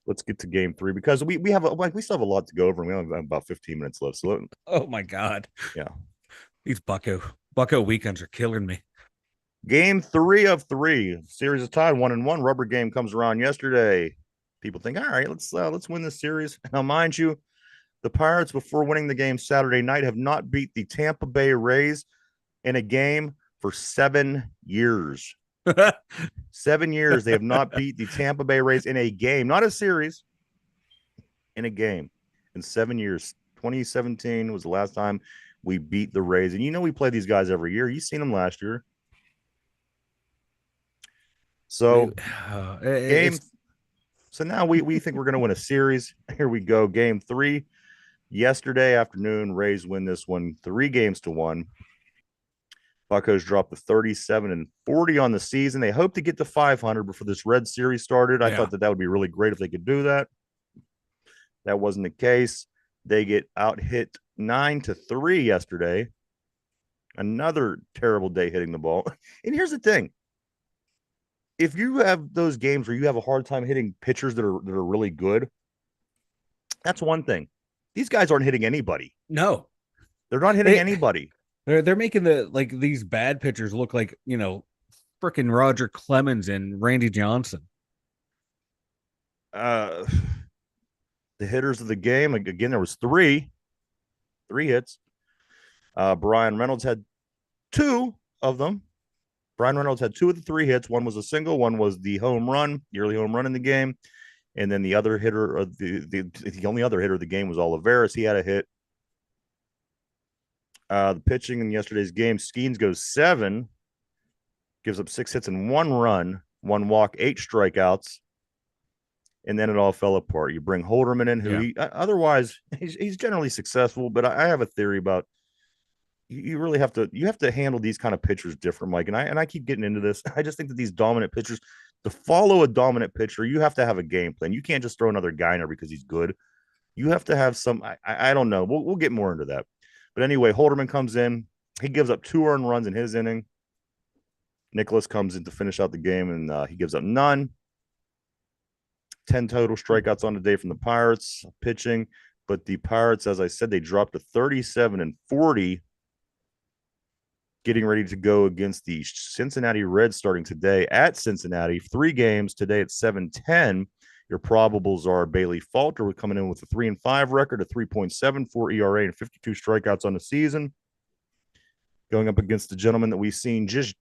Let's get to game 3 because we still have a lot to go over, and we only have about 15 minutes left. So Oh my god. yeah, These Bucko weekends are killing me. game 3 of 3. Series is tied 1-1. Rubber game comes around yesterday. People think, all right, let's win this series. Now, mind you, the Pirates, before winning the game Saturday night, have not beat the Tampa Bay Rays in a game for 7 years. 7 years they have not beat the Tampa Bay Rays in a game, not a series, in a game. In 7 years. 2017 was the last time we beat the Rays. And you know we play these guys every year. You've seen them last year. So game. So now we think we're going to win a series. Here we go. Game 3. Yesterday afternoon, Rays win this one 3-1. Buccos dropped to 37-40 on the season. They hope to get to 500 before this Red Series started. I thought that would be really great if they could do that. That wasn't the case. They get out hit 9-3 yesterday. Another terrible day hitting the ball. And here's the thing. If you have those games where you have a hard time hitting pitchers that are really good, that's one thing. These guys aren't hitting anybody. No. They're not hitting anybody. They're making these bad pitchers look like, freaking Roger Clemens and Randy Johnson. The hitters of the game, again, there was three hits. Brian Reynolds had 2 of them. Brian Reynolds had 2 of the 3 hits. One was a single, one was the home run, the early home run in the game. And then the other hitter of the only other hitter of the game was Olivares. He had a hit. The pitching in yesterday's game, Skeens goes 7, gives up 6 hits and 1 run, 1 walk, 8 strikeouts, and then it all fell apart. You bring Holderman in, who otherwise he's generally successful, but I have a theory about you really have to handle these kind of pitchers different, Mike. And I keep getting into this. I just think that these dominant pitchers, to follow a dominant pitcher, you have to have a game plan. You can't just throw another guy in there because he's good. You have to have some. I don't know. We'll get more into that. But anyway, Holderman comes in. He gives up 2 earned runs in his inning. Nicholas comes in to finish out the game, and he gives up none. 10 total strikeouts on the day from the Pirates pitching. But the Pirates, as I said, they dropped to 37-40, getting ready to go against the Cincinnati Reds starting today at Cincinnati. 3 games today at 7:10. Your probables are Bailey Falter coming in with a 3-5 record, a 3.74 ERA, and 52 strikeouts on the season. Going up against the gentleman that we've seen just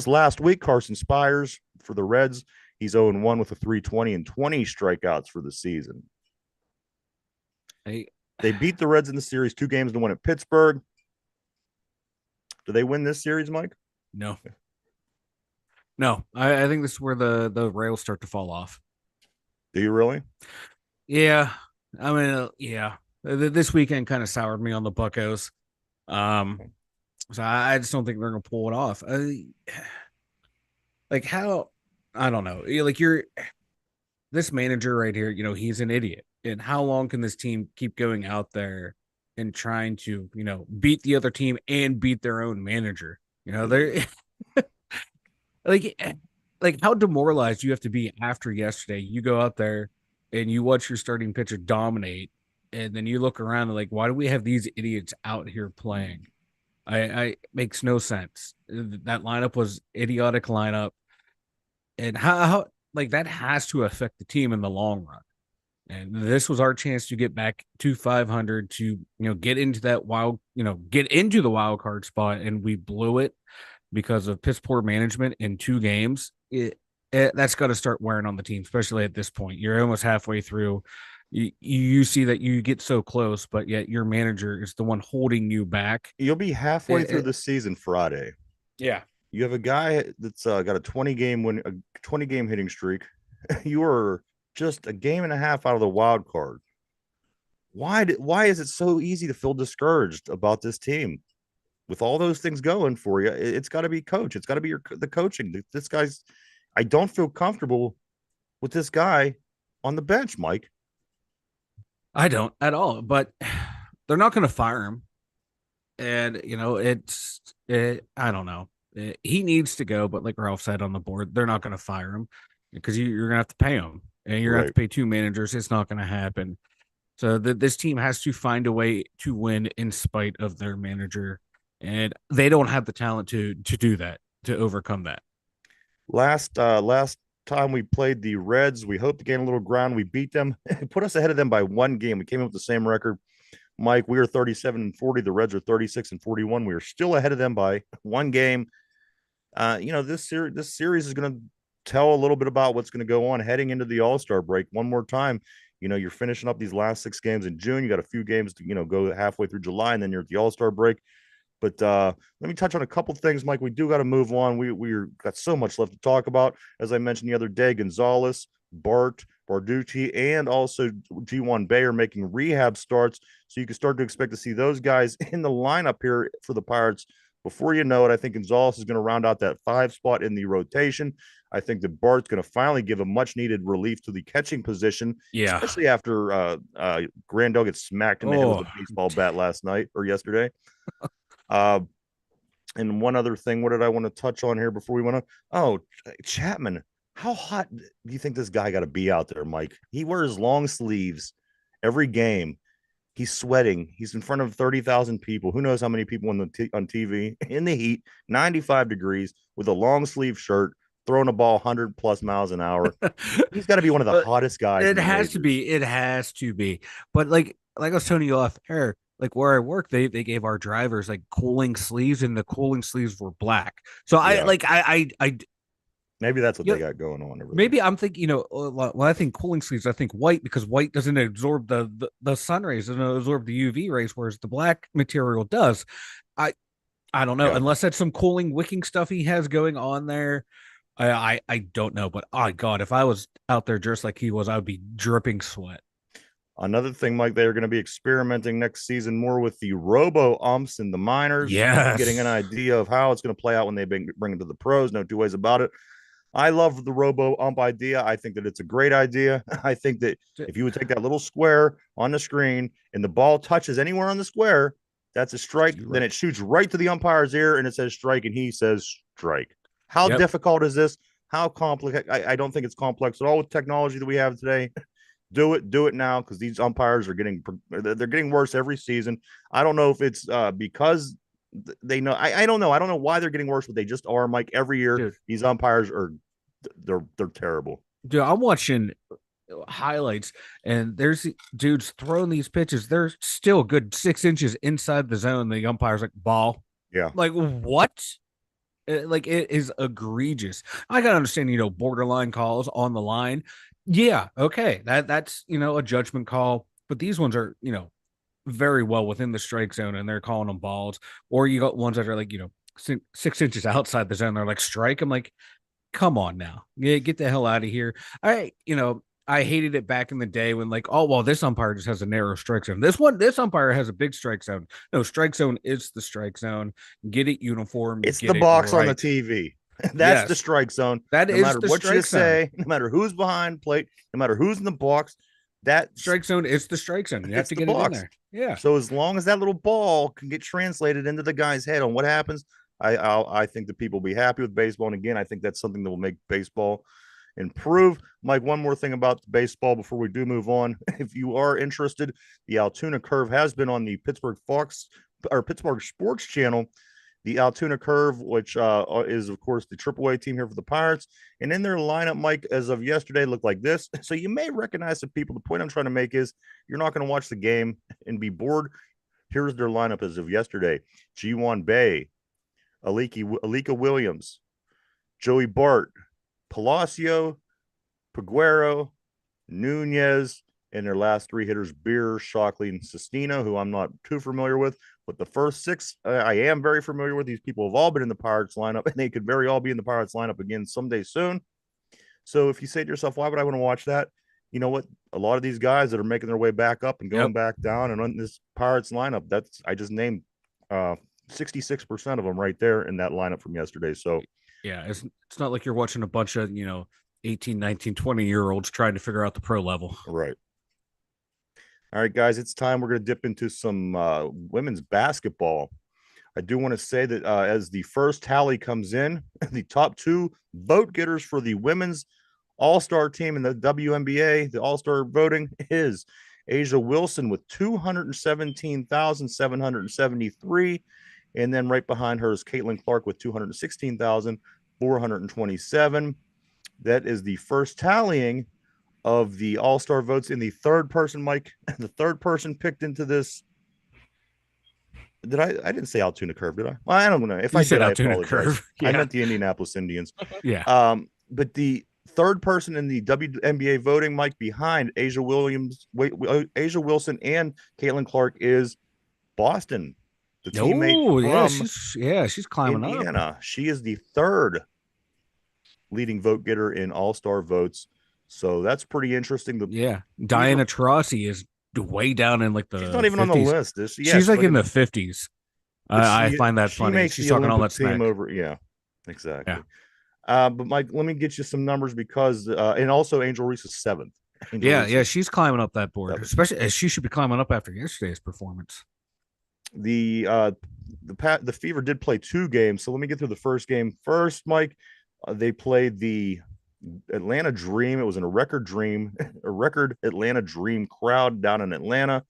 last week, Carson Spires for the Reds. He's 0-1 with a 3.20 and 20 strikeouts for the season. They beat the Reds in the series 2-1 at Pittsburgh. Do they win this series, Mike? No. I think this is where the rails start to fall off. Do you really? Yeah. I mean, yeah. This weekend kind of soured me on the Buccos. So I just don't think they're going to pull it off. Like how, I don't know. Like this manager right here, he's an idiot. And how long can this team keep going out there and trying to, beat the other team and beat their own manager? They're like how demoralized you have to be after yesterday. You go out there and you watch your starting pitcher dominate, and then you look around and like, why do we have these idiots out here playing? I makes no sense. That lineup was idiotic lineup, and how like that has to affect the team in the long run. And this was our chance to get back to 500 to get into that get into the wild card spot, and we blew it because of piss poor management in 2 games. That's got to start wearing on the team, especially at this point. You're almost halfway through. You see that you get so close, but yet your manager is the one holding you back. You'll be halfway It, through it, the season Friday. yeah, You have a guy that's got a 20 game hitting streak. You are just a game and a half out of the wild card. Why is it so easy to feel discouraged about this team with all those things going for you? It's got to be coach. It's got to be the coaching. This guy's. I don't feel comfortable with this guy on the bench, Mike. I don't at all. But they're not going to fire him, and I don't know. He needs to go, but like Ralph said on the board, they're not going to fire him because you're going to have to pay him, and you're going to have Right. to pay two managers. It's not going to happen. So this team has to find a way to win in spite of their manager, and they don't have the talent to do that, to overcome that. Last time we played the Reds, we hoped to gain a little ground. We beat them, put us ahead of them by one game. We came up with the same record. Mike, we are 37-40. The Reds are 36-41. We are still ahead of them by one game. This series is going to tell a little bit about what's going to go on heading into the All-Star break. One more time, you're finishing up these last 6 games in June. You got a few games to go halfway through July, and then you're at the All-Star break. But let me touch on a couple things, Mike. We do got to move on. We're got so much left to talk about. As I mentioned the other day, Gonzalez, Bart, Barducci, and also G1 Bay are making rehab starts. So you can start to expect to see those guys in the lineup here for the Pirates. Before you know it, I think Gonzalez is going to round out that 5 spot in the rotation. I think that Bart's going to finally give a much needed relief to the catching position, Yeah. especially after Grandel gets smacked in the head with Oh, a baseball bat last night or yesterday. Uh, and one other thing, what did I want to touch on here before we went on? Oh, Chapman. How hot do you think this guy got to be out there, Mike? He wears long sleeves every game. He's sweating. He's in front of 30,000 people. Who knows how many people on TV in the heat, 95 degrees with a long sleeve shirt, throwing a ball 100 plus miles an hour. He's got to be one of the but hottest guys in it the has to majors. be. It has to be. But like I was telling you off air, like where I work, they gave our drivers like cooling sleeves, and the cooling sleeves were black. So Yeah, I maybe that's what you they know, got going on over there. maybe I'm thinking, when I think cooling sleeves, I think white because white doesn't absorb the sun rays, doesn't absorb the UV rays, whereas the black material does. I I don't know, Yeah. unless that's some cooling wicking stuff he has going on there. I don't know, but oh god, if I was out there just like he was, I would be dripping sweat. Another thing, Mike, they are going to be experimenting next season more with the robo umps in the minors, getting an Yes. idea of how it's going to play out when they bring it to the pros. No two ways about it. I love the robo ump idea. I think that it's a great idea. I think that if you would take that little square on the screen and the ball touches anywhere on the square, that's a strike. You're Then right. it shoots right to the umpire's ear and it says strike, and he says strike. How Yep. difficult is this? How complex? I don't think it's complex at all with technology that we have today. Do it now, because these umpires are they're getting worse every season. I don't know if it's because they know. I don't know. I don't know why they're getting worse, but they just are. Mike, every year Dude. these umpires are they're terrible. Dude, I'm watching highlights, and there's dudes throwing these pitches. They're still good 6 inches inside the zone. The umpire's like ball. Yeah, Like what? Like it is egregious. I gotta understand, borderline calls on the line. Yeah, okay, that's a judgment call, but these ones are very well within the strike zone, and they're calling them balls. Or you got ones that are like 6 inches outside the zone. They're like strike. I'm like, come on now, get the hell out of here. I hated it back in the day when like, oh well, this umpire just has a narrow strike zone. This umpire has a big strike zone. No, strike zone is the strike zone. Get it uniform, it's the get it box on the right. TV. That's the Yes, strike zone. that No is matter the what you strike zone. say, no matter who's behind plate, no matter who's in the box, that's Strike zone is the strike zone. You have it's to the get it in box. there. Yeah. So as long as that little ball can get translated into the guy's head on what happens, I think that people will be happy with baseball. And again, I think that's something that will make baseball improve. Mike, one more thing about baseball before we do move on. If you are interested, the Altoona Curve has been on the Pittsburgh Fox or Pittsburgh Sports Channel. The Altoona Curve, which is, of course, the AAA team here for the Pirates. And in their lineup, Mike, as of yesterday, looked like this. So you may recognize the people. The point I'm trying to make is you're not going to watch the game and be bored. Here's their lineup as of yesterday: G1 Bay, Alika Williams, Joey Bart, Palacio, Peguero, Nunez, And their last 3 hitters, Beer, Shockley, and Sestina, who I'm not too familiar with. But the first 6, I am very familiar with. These people have all been in the Pirates lineup, and they could very all be in the Pirates lineup again someday soon. So if you say to yourself, why would I want to watch that? You know what? A lot of these guys that are making their way back up and going back down and on this Pirates lineup, I just named 66% of them right there in that lineup from yesterday. So yeah, it's not like you're watching a bunch of 18, 19, 20-year-olds trying to figure out the pro level. Right. All right, guys, it's time. We're going to dip into some women's basketball. I do want to say that as the first tally comes in, the top 2 vote getters for the women's all-star team in the WNBA, the all-star voting, is Asia Wilson with 217,773. And then right behind her is Caitlin Clark with 216,427. That is the first tallying of the all-star votes. In the third person, Mike, the third person picked into this. I didn't say Altoona Curve, did I? Well, I don't know. If you I said did, I Altoona apologize. Curve. Yeah. I meant the Indianapolis Indians. Yeah. But the third person in the WNBA voting, Mike, behind Asia Wilson and Caitlin Clark is Boston, the teammate she's climbing Indiana. up. She is the third leading vote getter in all-star votes. So that's pretty interesting. Diana Taurasi is way down in like the. She's not even 50s. on the list. Is she? Yeah, she's like in the 50s. I find that she funny. Makes she's the talking Olympic all that smack. team over. Yeah, exactly. Yeah. But Mike, let me get you some numbers because, and also Angel Reese is 7th. She's climbing up that board, especially as she should be climbing up after yesterday's performance. The Fever did play 2 games, so let me get through the first game first, Mike. They played the Atlanta Dream. It was in a record Atlanta Dream crowd down in Atlanta.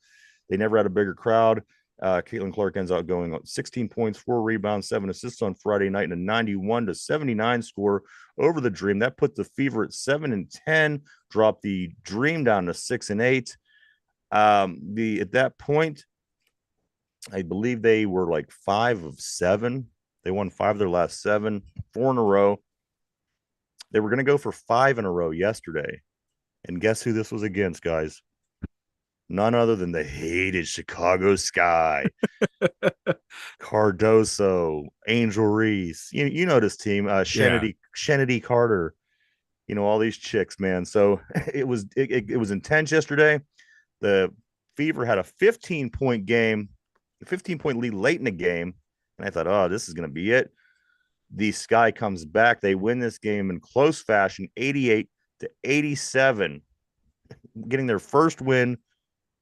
They never had a bigger crowd. Caitlin Clark ends up going 16 points, 4 rebounds, 7 assists on Friday night, and a 91-79 score over the Dream. That put the Fever at 7-10, dropped the Dream down to 6-8. At that point, I believe they were like 5 of 7. They won 5 of their last 7, 4 in a row. They were going to go for 5 in a row yesterday. And guess who this was against, guys? None other than the hated Chicago Sky. Cardoso, Angel Reese. You know this team. Shenedy Carter. All these chicks, man. So it was intense yesterday. The Fever had a 15-point game, a 15-point lead late in the game. And I thought, oh, this is going to be it. The Sky comes back. They win this game in close fashion, 88-87, getting their first win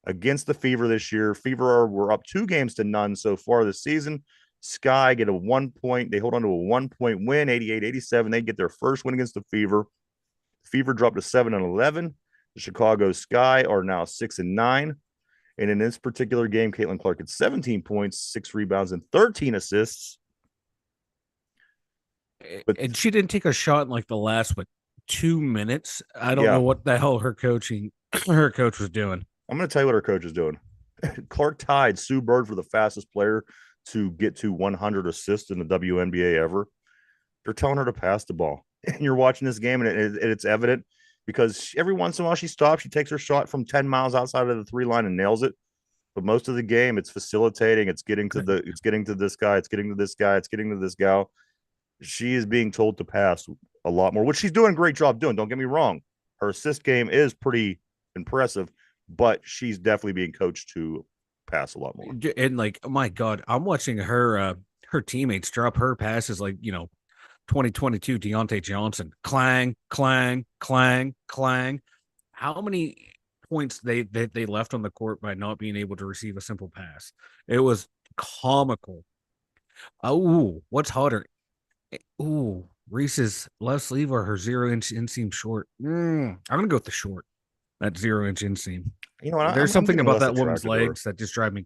against the Fever this year. Fever were up 2-0 so far this season. Sky get a 1 point. They hold on to a 1-point win, 88-87. They get their first win against the Fever. Fever dropped to 7-11. The Chicago Sky are now 6-9. And in this particular game, Caitlin Clark had 17 points, 6 rebounds, and 13 assists. And she didn't take a shot in like the last 2 minutes. I don't know what the hell her coach was doing. I'm going to tell you what her coach is doing. Clark tied Sue Bird for the fastest player to get to 100 assists in the WNBA ever. They're telling her to pass the ball. And you're watching this game, and it's evident because every once in a while she stops. She takes her shot from 10 miles outside of the 3 line and nails it. But most of the game, it's facilitating. It's getting to this guy. It's getting to this guy. It's getting to this gal. She is being told to pass a lot more, which she's doing a great job doing. Don't get me wrong. Her assist game is pretty impressive, but she's definitely being coached to pass a lot more. And like, oh my God, I'm watching her teammates drop her passes like, 2022 Deontay Johnson. Clang, clang, clang, clang. How many points they left on the court by not being able to receive a simple pass? It was comical. Oh, what's hotter? Ooh, Reese's left sleeve or her 0-inch inseam short? I'm gonna go with the short. That 0-inch inseam. There's something about that woman's legs that just drive me.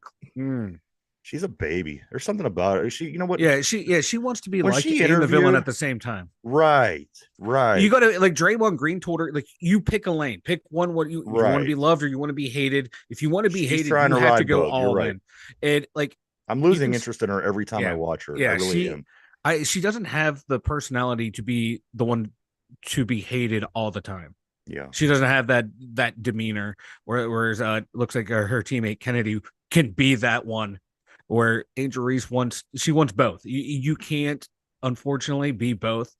She's a baby. There's something about her. She wants to be like the villain at the same time. Right. You got to Draymond Green told her you pick a lane, pick one. What you want to be loved or you want to be hated. If you want to be hated, you have to go all in. And I'm losing interest in her every time I watch her. Yeah, I really am. She doesn't have the personality to be the one to be hated all the time. Yeah. She doesn't have that demeanor. Whereas looks like her teammate Kennedy can be that one. Where Angel Reese wants both. You can't unfortunately be both.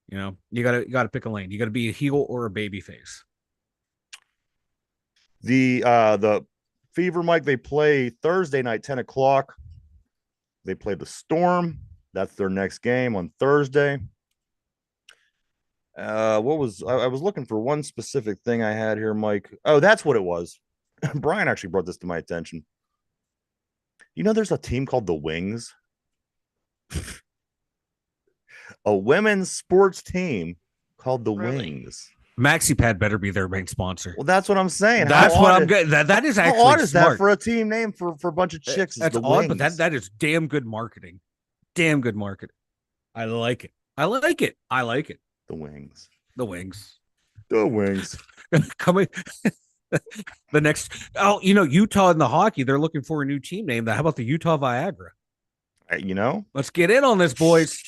You gotta pick a lane. You gotta be a heel or a baby face. The Fever, Mike, they play Thursday night, 10 o'clock. They play the Storm. That's their next game on Thursday. What was I was looking for one specific thing I had here, Mike. Oh, that's what it was. Brian actually brought this to my attention. You know, there's a team called the Wings, a women's sports team called the Really? Wings. MaxiPad better be their main sponsor. Well, that's what I'm saying. That's what I'm good. That is how actually odd is that smart. for a team name for a bunch of chicks? Is That's the odd, Wings. but that is damn good marketing. Damn good marketing. I like it. I like it. I like it. The Wings. The Wings. The Wings. Coming the next. Oh, Utah in the hockey, they're looking for a new team name. How about the Utah Viagra? Let's get in on this, boys.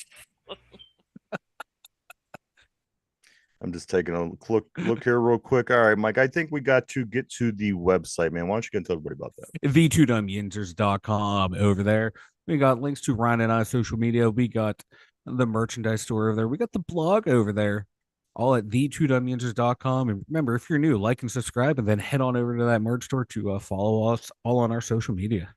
I'm just taking a look here real quick. All right, Mike, I think we got to get to the website, man. Why don't you get and tell everybody about that? The2dumyinzers.com over there. We got links to Ryan and I social media. We got the merchandise store over there. We got the blog over there. All at the2dumyinzers.com. And remember, if you're new, like and subscribe, and then head on over to that merch store to follow us all on our social media.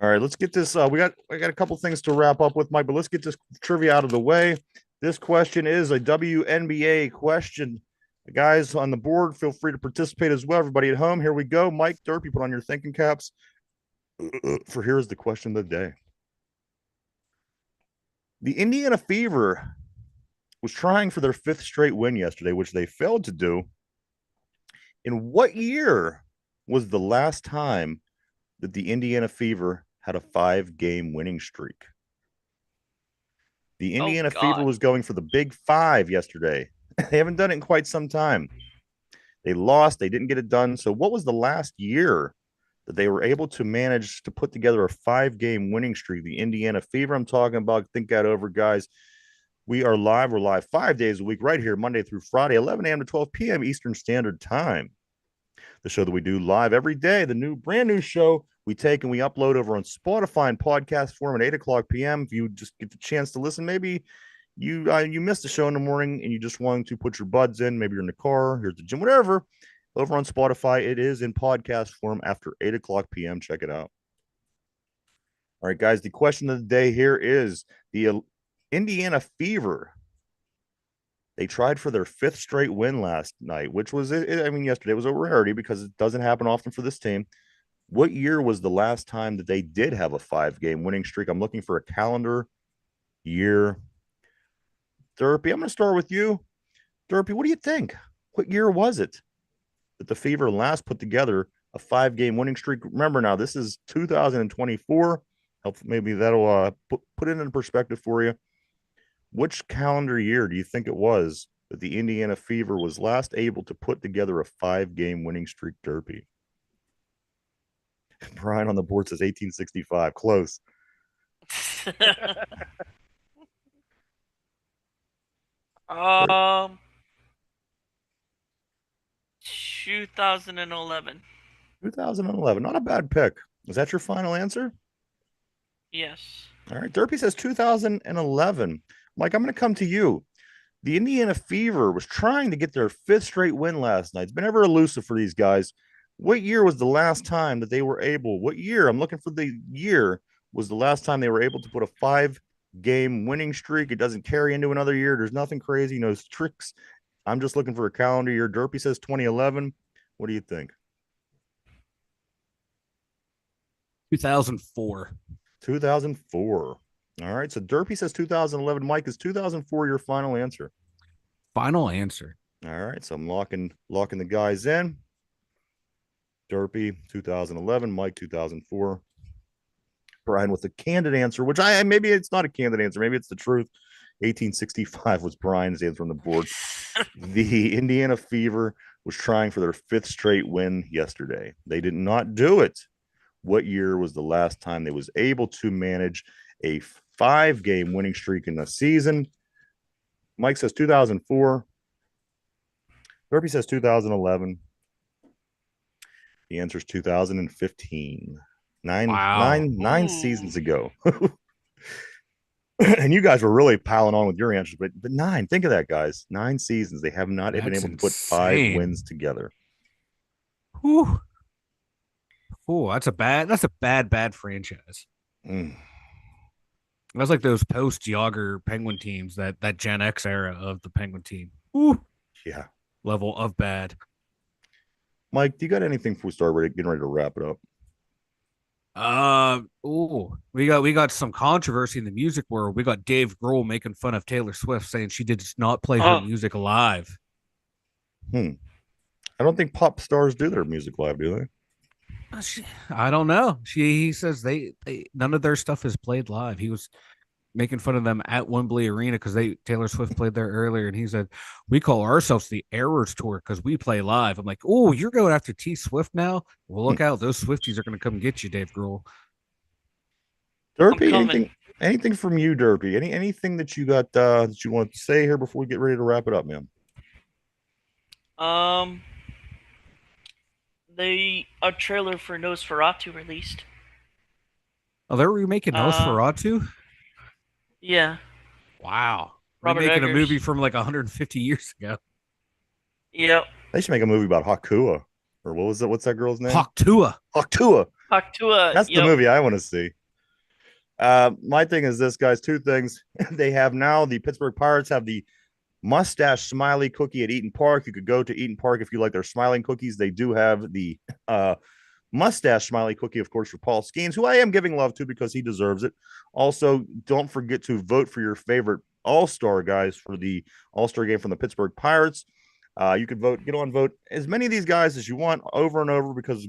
All right, let's get this. I got a couple things to wrap up with, Mike, but let's get this trivia out of the way. This question is a WNBA question. The guys on the board, feel free to participate as well. Everybody at home, here we go. Mike, Derpy, put on your thinking caps. For here is the question of the day. The Indiana Fever was trying for their 5th straight win yesterday, which they failed to do. In what year was the last time that the Indiana Fever had a 5-game winning streak? The Indiana Fever was going for the Big 5 yesterday. They haven't done it in quite some time. They lost. They didn't get it done. So what was the last year that they were able to manage to put together a 5-game winning streak? The Indiana Fever I'm talking about. Think that over, guys. We are live. We're live 5 days a week right here, Monday through Friday, 11 a.m. to 12 p.m. Eastern Standard Time. The show that we do live every day, the brand new show we take and we upload over on Spotify and podcast form at 8 o'clock p.m. If you just get the chance to listen, maybe you missed the show in the morning and you just wanted to put your buds in, maybe you're in the car, you're at the gym, whatever, over on Spotify, it is in podcast form after 8 o'clock p.m. Check it out. All right, guys, the question of the day here is the Indiana Fever. They tried for their 5th straight win last night, which was, yesterday was a rarity because it doesn't happen often for this team. What year was the last time that they did have a 5-game winning streak? I'm looking for a calendar year. Derpy, I'm going to start with you. Derpy, what do you think? What year was it that the Fever last put together a 5-game winning streak? Remember now, this is 2024. Maybe that'll put it in perspective for you. Which calendar year do you think it was that the Indiana Fever was last able to put together a 5-game winning streak, Derpy? Brian on the board says 1865. Close. 2011. 2011. Not a bad pick. Is that your final answer? Yes. All right. Derpy says 2011. Mike, I'm going to come to you. The Indiana Fever was trying to get their 5th straight win last night. It's been ever elusive for these guys. What year was the last time that they were able? What year? I'm looking for the year. Was the last time they were able to put a 5-game winning streak? It doesn't carry into another year. There's nothing crazy, no tricks. I'm just looking for a calendar year. Derpy says 2011. What do you think? 2004. 2004. All right. So Derpy says 2011. Mike, is 2004 your final answer? Final answer. All right. So I'm locking the guys in. Derpy 2011. Mike 2004. Brian with a candid answer, which maybe it's not a candid answer. Maybe it's the truth. 1865 was Brian's answer on the board. The Indiana Fever was trying for their 5th straight win yesterday. They did not do it. What year was the last time they was able to manage a 5-game winning streak in the season? Mike says 2004. Derpy says 2011. The answer is 2015. Wow. Nine Ooh. seasons ago. And you guys were really piling on with your answers, but nine. Think of that, guys. 9 seasons. They have not been That's able to put 5 wins insane. together. Whew. Oh, that's a bad franchise. Mm, That's like those post-Yager Penguin teams, that Gen X era of the Penguin team. Ooh, yeah. level of bad. Mike, do you got anything before we start getting ready to wrap it up? We got some controversy in the music world. We got Dave Grohl making fun of Taylor Swift, saying she did not play her Oh, music live. Hmm. I don't think pop stars do their music live, do they? I don't know. He says they none of their stuff is played live. He was making fun of them at Wembley Arena because they Taylor Swift played there earlier, and he said we call ourselves the Errors Tour because we play live. I'm like, oh, you're going after T Swift now? Well, Hmm. look out, those Swifties are going to come get you, Dave Grohl. I'm Derpy, coming. anything from you, Derpy? Anything that you got that you want to say here before we get ready to wrap it up, man? Um, a trailer for Nosferatu released. Oh, they're remaking Uh, Nosferatu. yeah, Wow, Robert remaking a movie Eggers. from like 150 years ago. Yep, They should make a movie about Hakua. Or what was it? What's that girl's name? Hawktua. Hakua. Haktua. That's the Yep. movie I want to see. My thing is this, guys. Two things. They have now the Pittsburgh Pirates have the mustache smiley cookie at Eaton Park. You could go to Eaton Park if you like their smiling cookies. They do have the mustache smiley cookie, of course, for Paul Skeens, who I am giving love to because he deserves it. Also, don't forget to vote for your favorite all-star guys for the all-star game from the Pittsburgh Pirates. You can vote, get on vote as many of these guys as you want over and over because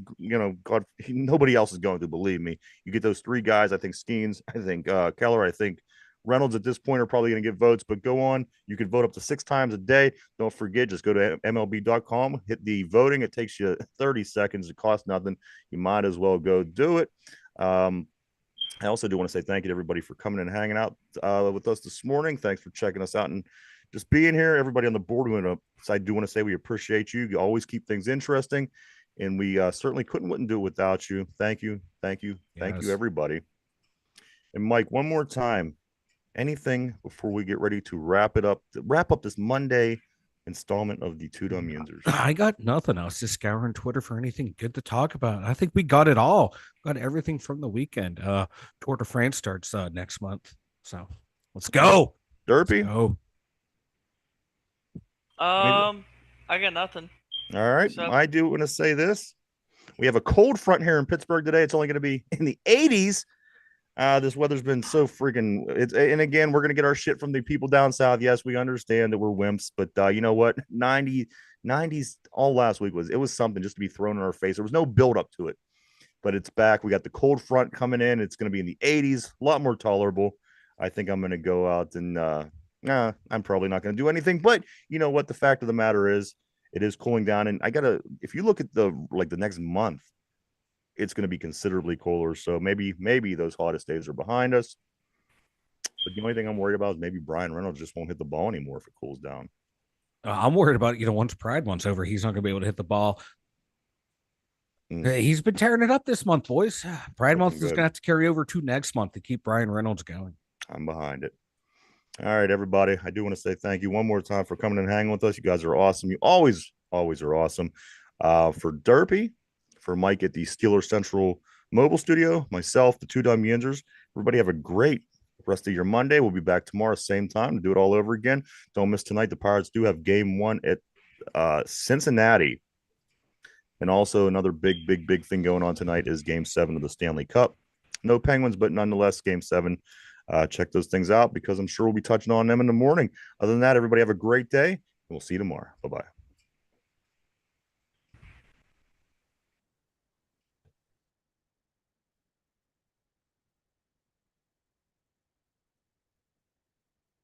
God, nobody else is going to believe me. You get those 3 guys. I think Skeens, I think Keller, I think Reynolds at this point are probably going to get votes, but go on. You can vote up to 6 times a day. Don't forget, just go to MLB.com, hit the voting. It takes you 30 seconds. It costs nothing. You might as well go do it. I also do want to say thank you to everybody for coming and hanging out with us this morning. Thanks for checking us out and just being here. Everybody on the board, I do want to say we appreciate you. You always keep things interesting, and we certainly wouldn't do it without you. Thank you, thank you, thank you, Yes. everybody. And Mike, one more time, anything before we get ready to wrap up this Monday installment of the Two Dumb Yinzers? I got nothing. I was just scouring Twitter for anything good to talk about. I think we got it all. Got everything from the weekend. Tour de France starts next month. So let's go. Let's Derpy? go. I got nothing. All right. So I do want to say this. We have a cold front here in Pittsburgh today. It's only going to be in the 80s. This weather's been so freaking. And again, we're gonna get our shit from the people down south. Yes, we understand that we're wimps, but you know what? 90s all last week was something just to be thrown in our face. There was no build up to it, but it's back. We got the cold front coming in. It's gonna be in the 80s, a lot more tolerable. I think I'm gonna go out and nah, I'm probably not gonna do anything. But you know what? The fact of the matter is, it is cooling down, and I gotta. If you look at the next month, it's going to be considerably cooler. So maybe those hottest days are behind us. But the only thing I'm worried about is maybe Brian Reynolds just won't hit the ball anymore if it cools down. I'm worried about once Pride month's over, he's not gonna be able to hit the ball. He's been tearing it up this month, boys. Pride month is Good. gonna have to carry over to next month to keep Brian Reynolds going. I'm behind it. All right, everybody. I do want to say thank you one more time for coming and hanging with us. You guys are awesome. You always are awesome. For Derpy, for Mike at the Steeler Central Mobile Studio, myself, the Two Dumb Yinzers. Everybody have a great rest of your Monday. We'll be back tomorrow, same time, to do it all over again. Don't miss tonight. The Pirates do have game 1 at Cincinnati. And also another big thing going on tonight is game 7 of the Stanley Cup. No Penguins, but nonetheless, game 7. Check those things out because I'm sure we'll be touching on them in the morning. Other than that, everybody have a great day. And we'll see you tomorrow. Bye-bye.